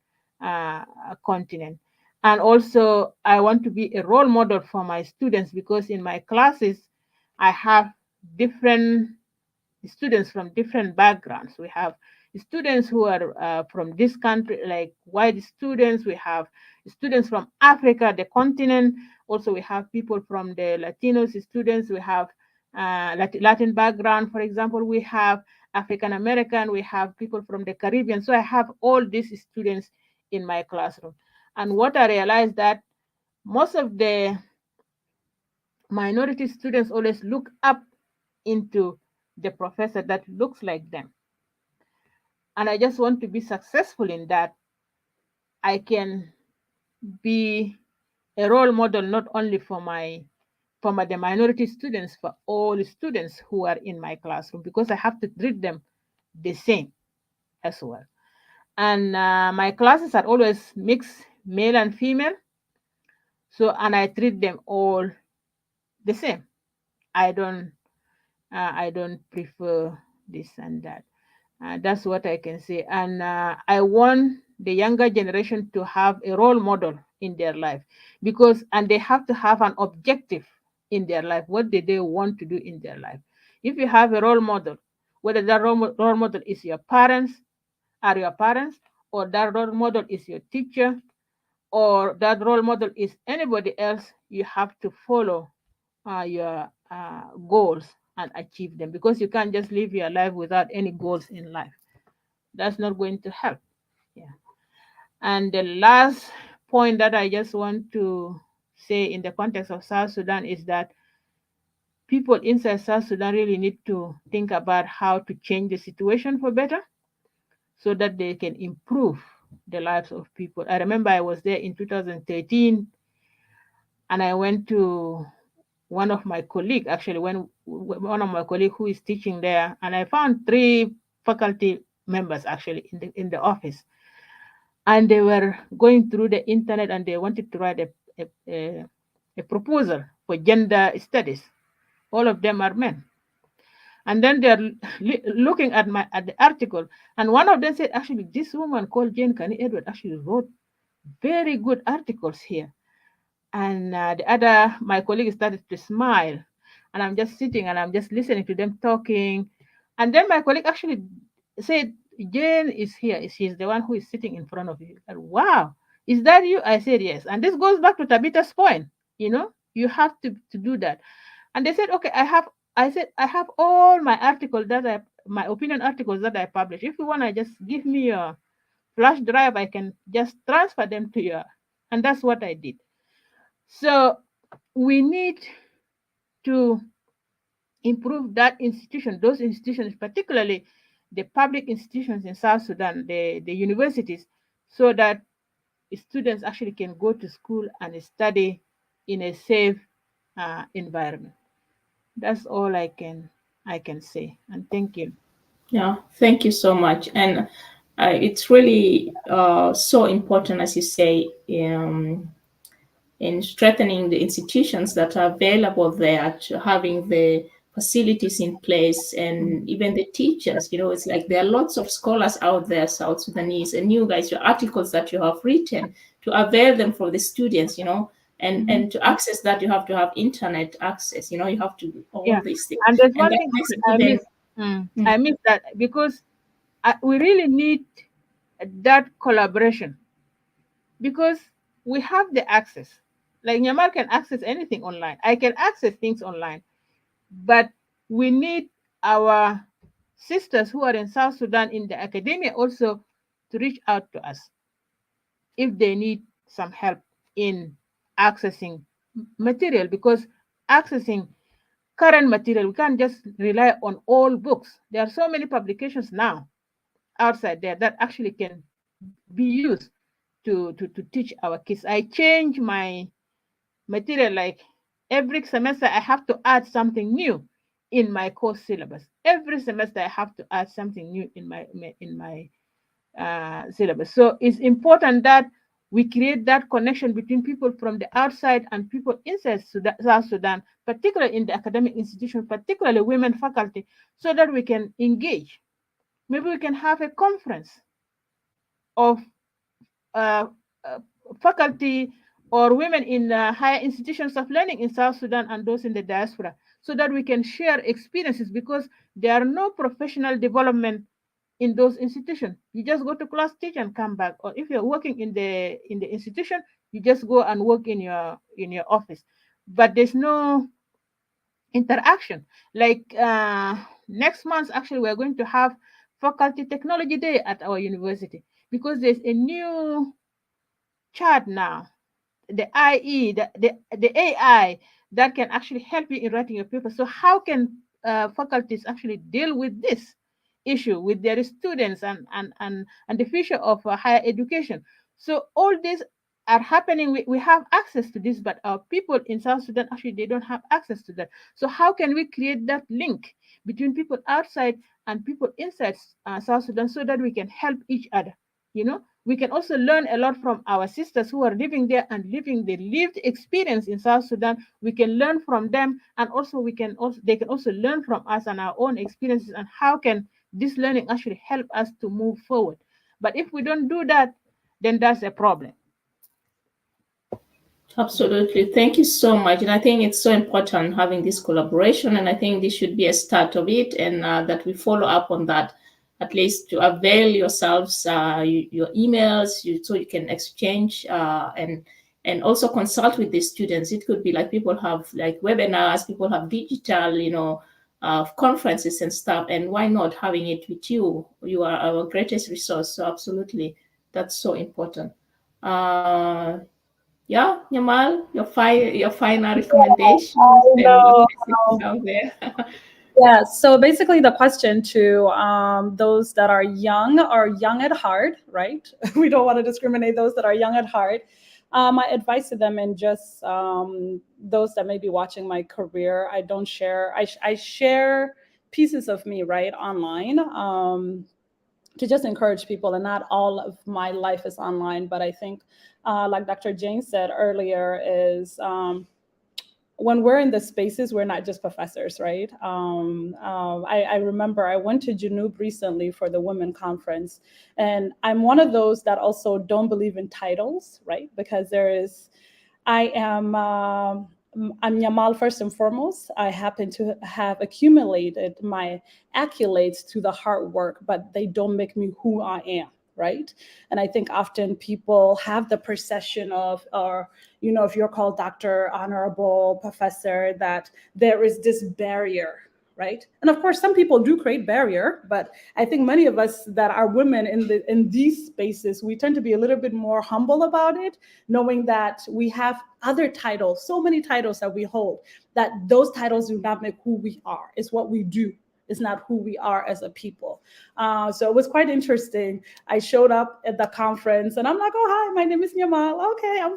continent. And also, I want to be a role model for my students, because in my classes, I have different students from different backgrounds. We have students who are from this country, like white students. We have students from Africa, the continent. Also, we have people from the Latinos students. We have Latin background, for example. We have African American. We have people from the Caribbean. So I have all these students in my classroom. And what I realized that most of the minority students always look up into the professor that looks like them. And I just want to be successful in that. I can be a role model not only for the minority students, for all students who are in my classroom, because I have to treat them the same as well. And my classes are always mixed, male and female. So, and I treat them all the same. I don't I don't prefer this and that. That's what I can say. And I want the younger generation to have a role model in their life, because and they have to have an objective in their life. What do they want to do in their life? If you have a role model, whether that role model is your parents, are your parents, or that role model is your teacher, or that role model is anybody else, you have to follow your goals and achieve them, because you can't just live your life without any goals in life. That's not going to help. Yeah. And the last point that I just want to say in the context of South Sudan is that people inside South Sudan really need to think about how to change the situation for better, so that they can improve the lives of people. I remember I was there in 2013, and I went to one of my colleagues, actually, when one of my colleagues who is teaching there, and I found three faculty members actually in the office, and they were going through the internet and they wanted to write a proposal for gender studies. All of them are men, and then they're looking at the article, and one of them said, actually, this woman called Jane Kani Edward actually wrote very good articles here. And the other, my colleague started to smile, and I'm just sitting and I'm just listening to them talking. And then my colleague actually said, Jane is here. She's the one who is sitting in front of you. And, wow, is that you? I said, yes. And this goes back to Tabitha's point. You have to do that. And they said, okay, I said, I have all my articles my opinion articles that I publish. If you want to just give me your flash drive, I can just transfer them to you. And that's what I did. So we need to improve that institution, those institutions, particularly the public institutions in South Sudan, the universities, so that students actually can go to school and study in a safe environment. That's all I can say. And thank you. Yeah, thank you so much. And it's really so important, as you say, in strengthening the institutions that are available there, to having the facilities in place, and even the teachers. It's like there are lots of scholars out there, South Sudanese, and you guys, your articles that you have written, to avail them for the students, and to access that, you have to have internet access. You have to do all Yeah. these things, And there's and one that thing makes it I even. miss. I miss that, because we really need that collaboration, because we have the access. Like Nyamar can access anything online. I can access things online. But we need our sisters who are in South Sudan in the academia also to reach out to us if they need some help in accessing material, because accessing current material, we can't just rely on old books. There are so many publications now outside there that actually can be used to teach our kids. I change my material, like every semester I have to add something new in my course syllabus. Every semester I have to add something new in my syllabus. So it's important that we create that connection between people from the outside and people inside South Sudan, particularly in the academic institution, particularly women faculty, so that we can engage. Maybe we can have a conference of uh, uh, faculty or women in higher institutions of learning in South Sudan and those in the diaspora, so that we can share experiences, because there are no professional development in those institutions. You just go to class, teach, and come back. Or if you're working in the institution, you just go and work in your office. But there's no interaction. Like next month, actually, we're going to have Faculty Technology Day at our university, because there's a new chat now, the AI that can actually help you in writing your paper. So how can faculties actually deal with this issue with their students and the future of higher education. So all these are happening. We have access to this, but our people in South Sudan actually they don't have access to that. So how can we create that link between people outside and people inside South Sudan so that we can help each other? You know, we can also learn a lot from our sisters who are living there and living the lived experience in South Sudan. We can learn from them, and also we can also they can also learn from us and our own experiences, and how can this learning actually help us to move forward. But if we don't do that, then that's a problem. Absolutely. Thank you so much. And I think it's so important having this collaboration. And I think this should be a start of it, and that we follow up on that, at least to avail yourselves your emails so you can exchange and also consult with the students. It could be like people have like webinars, people have digital, conferences and stuff. And why not having it with you? You are our greatest resource. So absolutely, that's so important. Yeah, Yamal, your final recommendations and what No. messages out there. Yeah, so basically the question to those that are young at heart, right? We don't want to discriminate those that are young at heart. My advice to them, and just those that may be watching my career, I don't share, I share pieces of me, right, online, to just encourage people. And not all of my life is online, but I think, like Dr. Jane said earlier, is when we're in the spaces, we're not just professors, right? I remember I went to Junub recently for the Women Conference, and I'm one of those that also don't believe in titles, right? Because I am, I'm Yamal first and foremost. I happen to have accumulated my accolades to the hard work, but they don't make me who I am, right? And I think often people have the perception of, or, if you're called doctor, honorable, professor, that there is this barrier, right? And of course, some people do create barrier, but I think many of us that are women in these spaces, we tend to be a little bit more humble about it, knowing that we have other titles, so many titles that we hold, that those titles do not make who we are. It's what we do. It's not who we are as a people. So it was quite interesting. I showed up at the conference and I'm like, oh, hi, my name is Nyamal. Okay, I'm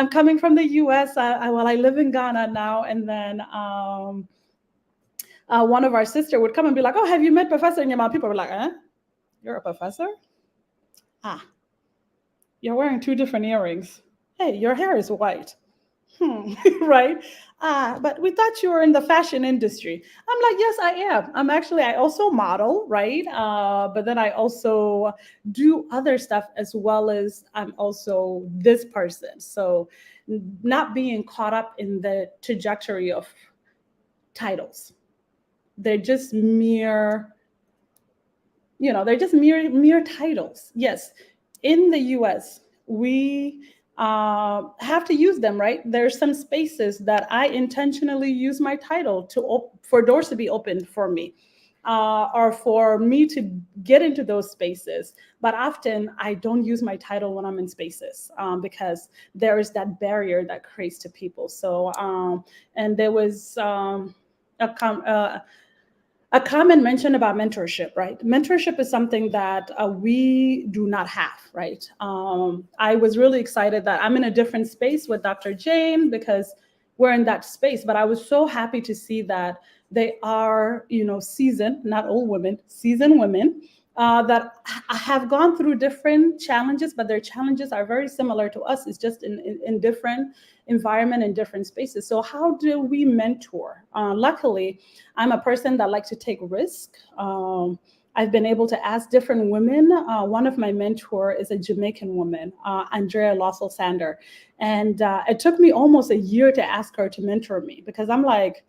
coming from the US. I live in Ghana now. And then one of our sister would come and be like, oh, have you met Professor Nyamal? People were like, you're a professor? You're wearing two different earrings. Hey, your hair is white. Right? But we thought you were in the fashion industry. I'm like, yes, I am. I also model, right? But then I also do other stuff, as well as I'm also this person. So not being caught up in the trajectory of titles. They're just mere titles. Yes, in the US, we have to use them, right? There's some spaces that I intentionally use my title for doors to be opened for me, or for me to get into those spaces. But often I don't use my title when I'm in spaces, because there is that barrier that creates to people. So, and there was a common mention about mentorship, right? Mentorship is something that we do not have, right? I was really excited that I'm in a different space with Dr. Jane, because we're in that space, but I was so happy to see that they are, seasoned, not old women, seasoned women, that have gone through different challenges, but their challenges are very similar to us. It's just in different environment and different spaces. So how do we mentor? Luckily, I'm a person that likes to take risk. I've been able to ask different women. One of my mentor is a Jamaican woman, Andrea Lossell Sander. And it took me almost a year to ask her to mentor me, because I'm like,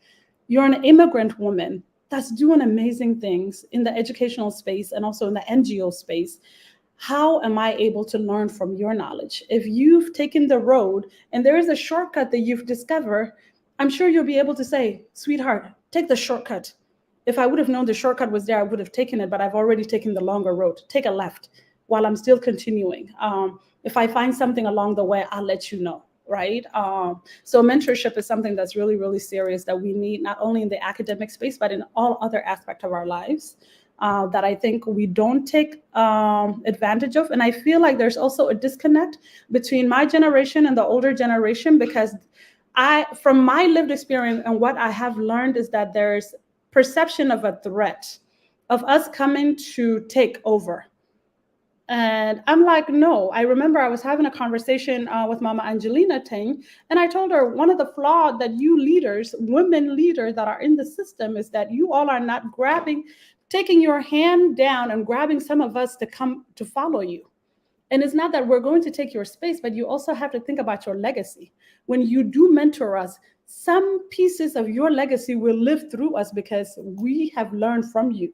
you're an immigrant woman that's doing amazing things in the educational space and also in the NGO space. How am I able to learn from your knowledge? If you've taken the road and there is a shortcut that you've discovered, I'm sure you'll be able to say, sweetheart, take the shortcut. If I would have known the shortcut was there, I would have taken it, but I've already taken the longer road. Take a left while I'm still continuing. If I find something along the way, I'll let you know. right? So mentorship is something that's really, really serious that we need not only in the academic space, but in all other aspects of our lives. That I think we don't take advantage of. And I feel like there's also a disconnect between my generation and the older generation, because from my lived experience and what I have learned is that there's perception of a threat of us coming to take over. And I'm like, no. I remember I was having a conversation with Mama Angelina Ting, and I told her one of the flaws that you leaders, women leaders that are in the system, is that you all are not taking your hand down and grabbing some of us to come to follow you. And it's not that we're going to take your space, but you also have to think about your legacy. When you do mentor us, some pieces of your legacy will live through us because we have learned from you.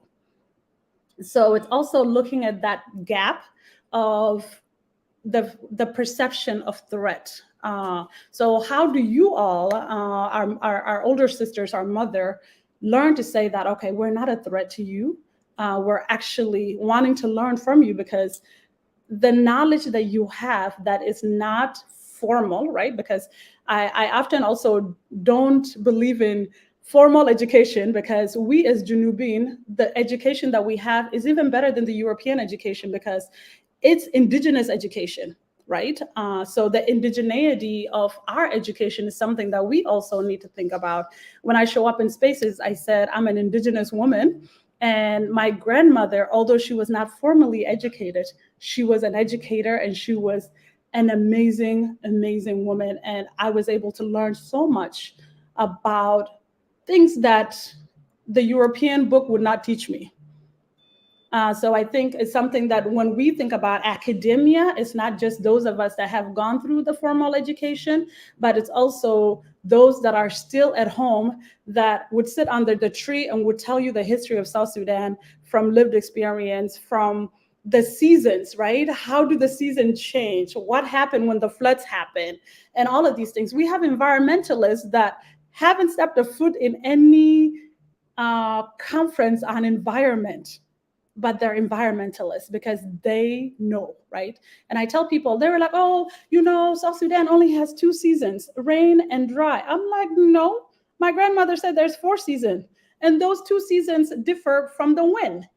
So it's also looking at that gap of the perception of threat. So how do you all, our older sisters, our mother, learn to say that, okay, we're not a threat to you. We're actually wanting to learn from you, because the knowledge that you have that is not formal, right? Because I often also don't believe in formal education, because we as Junubin, the education that we have is even better than the European education, because it's indigenous education, right? So the indigeneity of our education is something that we also need to think about. When I show up in spaces, I said, I'm an indigenous woman. And my grandmother, although she was not formally educated, she was an educator, and she was an amazing, amazing woman. And I was able to learn so much about things that the European book would not teach me. So I think it's something that when we think about academia, it's not just those of us that have gone through the formal education, but it's also those that are still at home that would sit under the tree and would tell you the history of South Sudan from lived experience, from the seasons, right? How do the seasons change? What happened when the floods happened? And all of these things. We have environmentalists that haven't stepped a foot in any conference on environment, but they're environmentalists because they know, right? And I tell people, they were like, oh, South Sudan only has 2 seasons, rain and dry. I'm like, no, my grandmother said there's 4 seasons. And those 2 seasons differ from the wind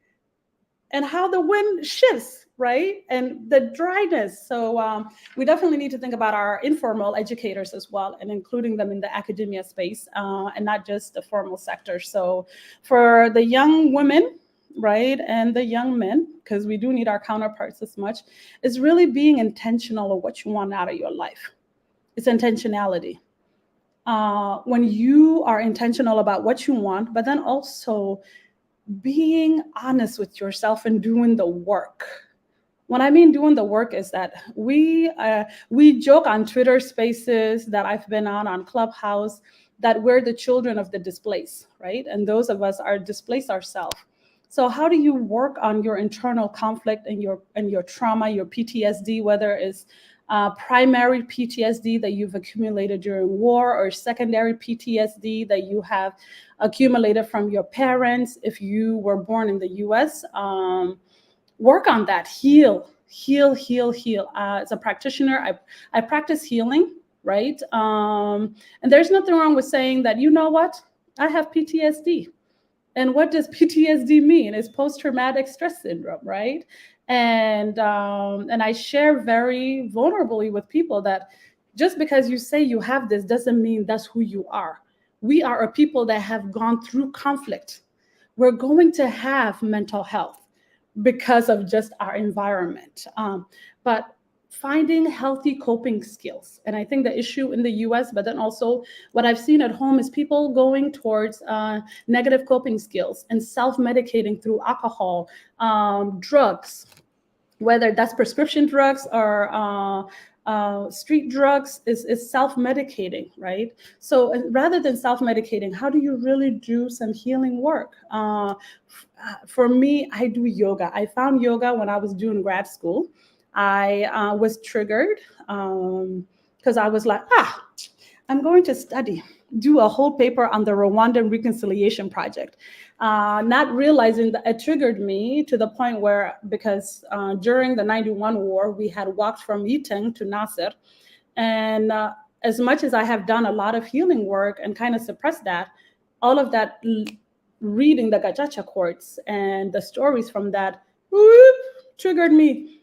and how the wind shifts, right? And the dryness. So we definitely need to think about our informal educators as well, and including them in the academia space, and not just the formal sector. So for the young women, right, and the young men, because we do need our counterparts as much, is really being intentional of what you want out of your life. It's intentionality. When you are intentional about what you want, but then also being honest with yourself and doing the work. What I mean doing the work is that we joke on Twitter spaces that I've been on Clubhouse, that we're the children of the displaced, right? And those of us are displaced ourselves. So how do you work on your internal conflict and your trauma, your PTSD, whether it's primary PTSD that you've accumulated during war, or secondary PTSD that you have accumulated from your parents if you were born in the US? Work on that. Heal. As a practitioner, I practice healing, right? And there's nothing wrong with saying that, you know what, I have PTSD. And what does PTSD mean? It's post-traumatic stress syndrome, right? And I share very vulnerably with people that just because you say you have this doesn't mean that's who you are. We are a people that have gone through conflict. We're going to have mental health because of just our environment. But finding healthy coping skills. And I think the issue in the US, but then also what I've seen at home, is people going towards negative coping skills and self-medicating through alcohol, drugs, whether that's prescription drugs or street drugs, is self-medicating, right? So rather than self-medicating, how do you really do some healing work? For me, I do yoga. I found yoga when I was doing grad school. I was triggered because I was like, I'm going to do a whole paper on the Rwandan Reconciliation Project, not realizing that it triggered me to the point where, because during the 91 war, we had walked from Yiteng to Nasser, and as much as I have done a lot of healing work and kind of suppressed that, all of that reading the Gajacha quotes and the stories from that triggered me.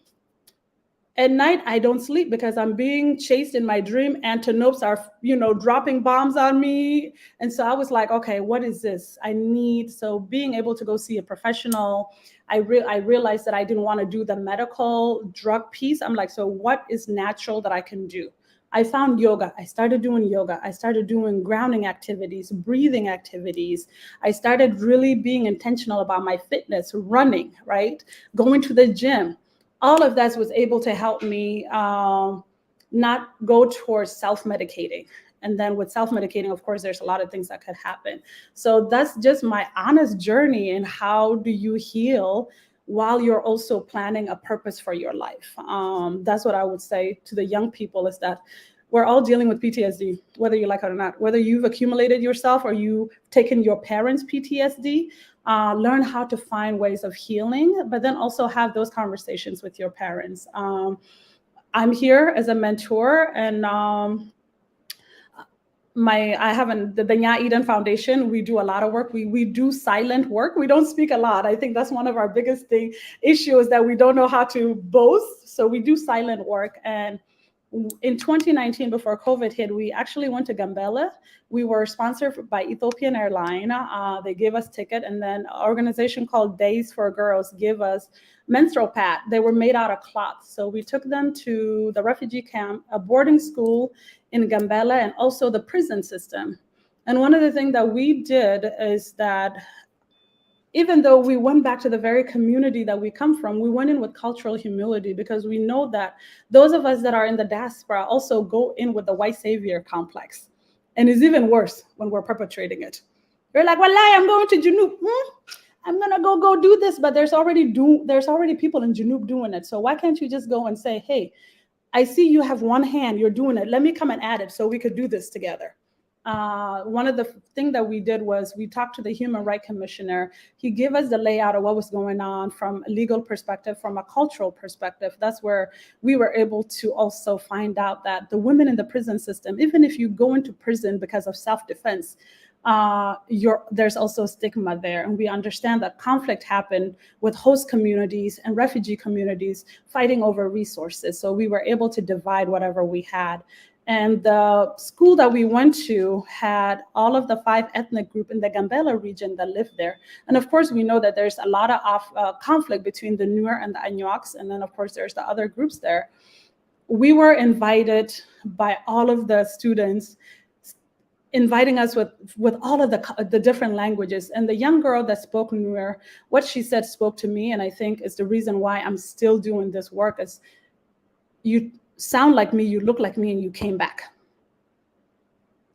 At night, I don't sleep because I'm being chased in my dream. Antelopes are, dropping bombs on me. And so I was like, okay, what is this? So being able to go see a professional, I realized that I didn't want to do the medical drug piece. I'm like, so what is natural that I can do? I found yoga. I started doing yoga. I started doing grounding activities, breathing activities. I started really being intentional about my fitness, running, right? Going to the gym. All of that was able to help me not go towards self-medicating. And then with self-medicating, of course, there's a lot of things that could happen. So that's just my honest journey in how do you heal while you're also planning a purpose for your life. That's what I would say to the young people, is that we're all dealing with PTSD, whether you like it or not, whether you've accumulated yourself or you've taken your parents' PTSD. Learn how to find ways of healing, but then also have those conversations with your parents. I'm here as a mentor, and I have the Nya Eden Foundation. We do a lot of work. We do silent work. We don't speak a lot. I think that's one of our biggest issues, that we don't know how to boast. So we do silent work. And in 2019, before COVID hit, we actually went to Gambela. We were sponsored by Ethiopian Airline. They gave us ticket, and then an organization called Days for Girls gave us menstrual pad. They were made out of cloth. So we took them to the refugee camp, a boarding school in Gambela, and also the prison system. And one of the things that we did is that even though we went back to the very community that we come from, we went in with cultural humility, because we know that those of us that are in the diaspora also go in with the white savior complex. And it's even worse when we're perpetrating it. You're like, well, I'm going to Junub. I'm going to go do this, but there's already people in Junub doing it. So why can't you just go and say, hey, I see you have one hand, you're doing it. Let me come and add it so we could do this together. One of the things that we did was we talked to the Human Rights Commissioner. He gave us the layout of what was going on from a legal perspective, from a cultural perspective. That's where we were able to also find out that the women in the prison system, even if you go into prison because of self-defense, there's also stigma there. And we understand that conflict happened with host communities and refugee communities fighting over resources. So we were able to divide whatever we had. And the school that we went to had all of the 5 ethnic groups in the Gambela region that lived there. And of course, we know that there's a lot of conflict between the Nuer and the Anyuaks. And then, of course, there's the other groups there. We were invited by all of the students, inviting us with all of the different languages. And the young girl that spoke Nuer, what she said spoke to me. And I think is the reason why I'm still doing this work, is you sound like me, you look like me, and you came back.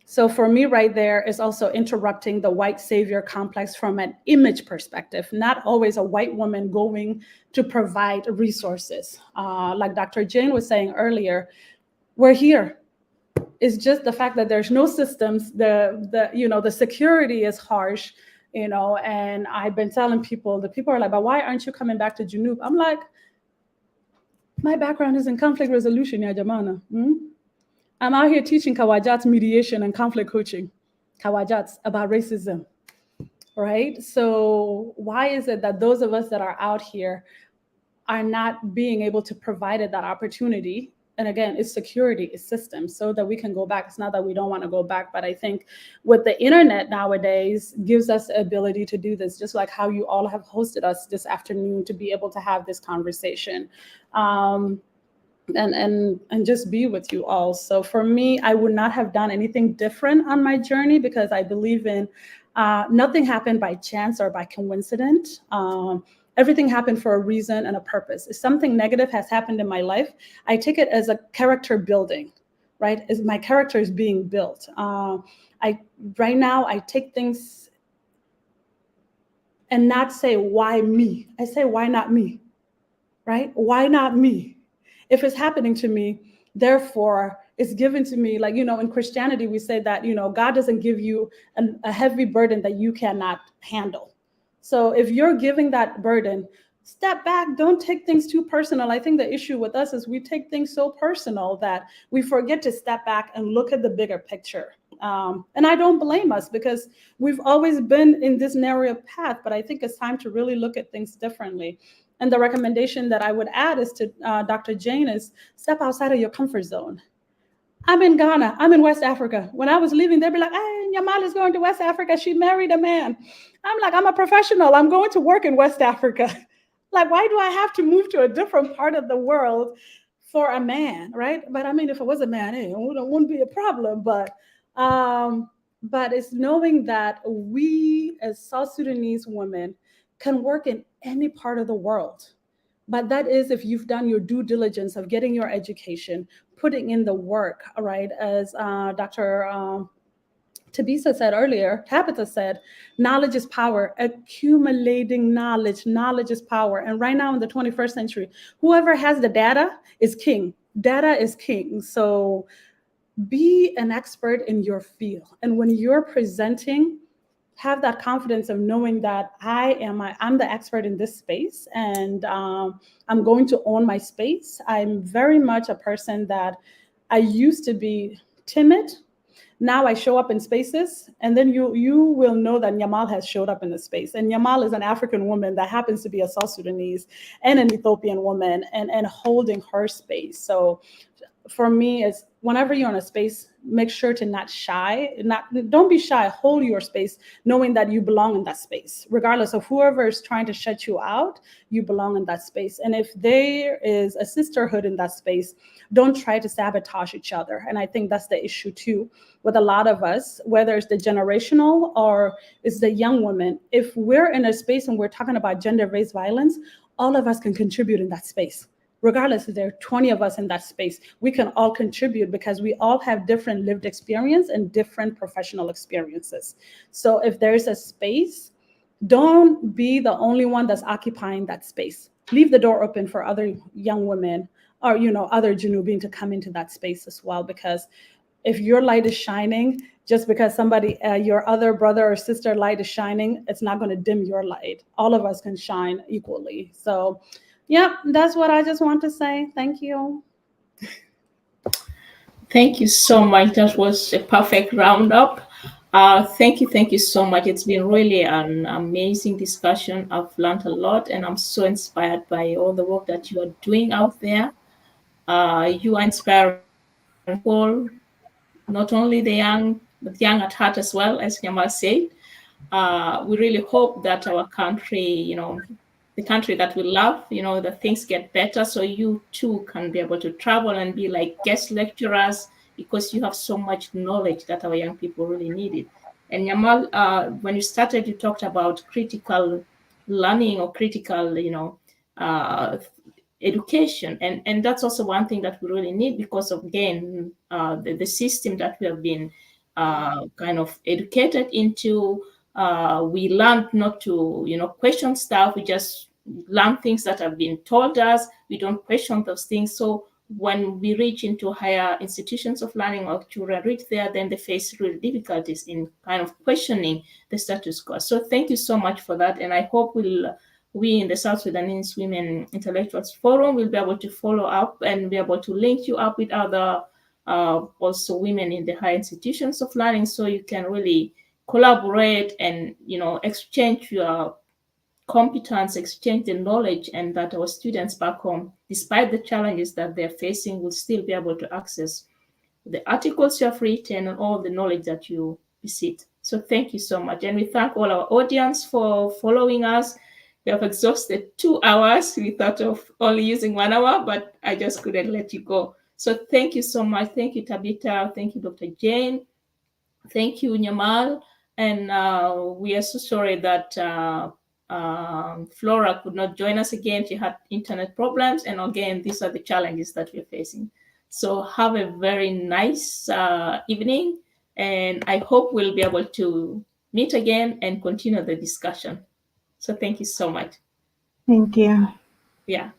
So for me right there is also interrupting the white savior complex from an image perspective, not always a white woman going to provide resources. Like Dr. Jane was saying earlier, we're here. It's just the fact that there's no systems, the security is harsh, and I've been telling people, the people are like, but why aren't you coming back to Junub? I'm like, my background is in conflict resolution, ya jamana. I'm out here teaching Kawajats mediation and conflict coaching, Kawajats about racism, right? So why is it that those of us that are out here are not being able to provide that opportunity? And again, it's security, it's systems, so that we can go back. It's not that we don't want to go back, but I think with the internet nowadays gives us the ability to do this, just like how you all have hosted us this afternoon to be able to have this conversation. And just be with you all. So for me, I would not have done anything different on my journey, because I believe in nothing happened by chance or by coincidence. Everything happened for a reason and a purpose. If something negative has happened in my life, I take it as a character building, right? As my character is being built. Right now, I take things and not say, why me? I say, why not me, right? Why not me? If it's happening to me, therefore it's given to me. Like, in Christianity, we say that, God doesn't give you a heavy burden that you cannot handle. So if you're giving that burden, step back. Don't take things too personal. I think the issue with us is we take things so personal that we forget to step back and look at the bigger picture. And I don't blame us, because we've always been in this narrow path, but I think it's time to really look at things differently. And the recommendation that I would add is to Dr. Jane is step outside of your comfort zone. I'm in Ghana. I'm in West Africa. When I was leaving, they'd be like, hey, Yamal is going to West Africa. She married a man. I'm like, I'm a professional. I'm going to work in West Africa. Like, why do I have to move to a different part of the world for a man, right? But I mean, if it was a man, hey, it wouldn't be a problem. But it's knowing that we as South Sudanese women can work in any part of the world. But that is if you've done your due diligence of getting your education, putting in the work, right? As Dr. Tabitha said earlier, Tabitha said, knowledge is power, accumulating knowledge. Knowledge is power. And right now in the 21st century, whoever has the data is king. Data is king. So be an expert in your field. And when you're presenting, have that confidence of knowing that I'm the expert in this space, and I'm going to own my space. I'm very much a person that I used to be timid. Now I show up in spaces, and then you will know that Yamal has showed up in the space. And Yamal is an African woman that happens to be a South Sudanese and an Ethiopian woman, and holding her space. So for me, is whenever you're in a space, make sure to don't be shy. Hold your space, knowing that you belong in that space, regardless of whoever is trying to shut you out. You belong in that space, and if there is a sisterhood in that space, don't try to sabotage each other. And I think that's the issue too with a lot of us, whether it's the generational or it's the young women. If we're in a space and we're talking about gender-based violence, all of us can contribute in that space. Regardless if there are 20 of us in that space, we can all contribute because we all have different lived experience and different professional experiences. So if there's a space, don't be the only one that's occupying that space. Leave the door open for other young women or, other Janubin to come into that space as well. Because if your light is shining, just because somebody, your other brother or sister light is shining, it's not going to dim your light. All of us can shine equally. So yeah, that's what I just want to say. Thank you. Thank you so much. That was a perfect roundup. Thank you so much. It's been really an amazing discussion. I've learned a lot, and I'm so inspired by all the work that you are doing out there. You are inspiring people, not only the young, but young at heart as well, as Yamal said. We really hope that our country, the country that we love, that things get better so you too can be able to travel and be like guest lecturers, because you have so much knowledge that our young people really needed. And Yamal, when you started, you talked about critical learning or critical, uh, education, and that's also one thing that we really need, because of, again, the system that we have been kind of educated into. We learned not to, question stuff. We just learn things that have been told us. We don't question those things. So when we reach into higher institutions of learning, or children reach there, then they face real difficulties in kind of questioning the status quo. So thank you so much for that. And I hope we in the South Sudanese Women Intellectuals Forum will be able to follow up and be able to link you up with other also women in the higher institutions of learning, so you can really collaborate and exchange your competence, exchange the knowledge, and that our students back home, despite the challenges that they're facing, will still be able to access the articles you have written and all the knowledge that you visit. So thank you so much. And we thank all our audience for following us. We have exhausted 2 hours. We thought of only using 1 hour, but I just couldn't let you go. So thank you so much. Thank you, Tabitha. Thank you, Dr. Jane. Thank you, Nyamal. And we are so sorry that Flora could not join us again. She had internet problems. And again, these are the challenges that we're facing. So have a very nice evening. And I hope we'll be able to meet again and continue the discussion. So thank you so much. Thank you. Yeah.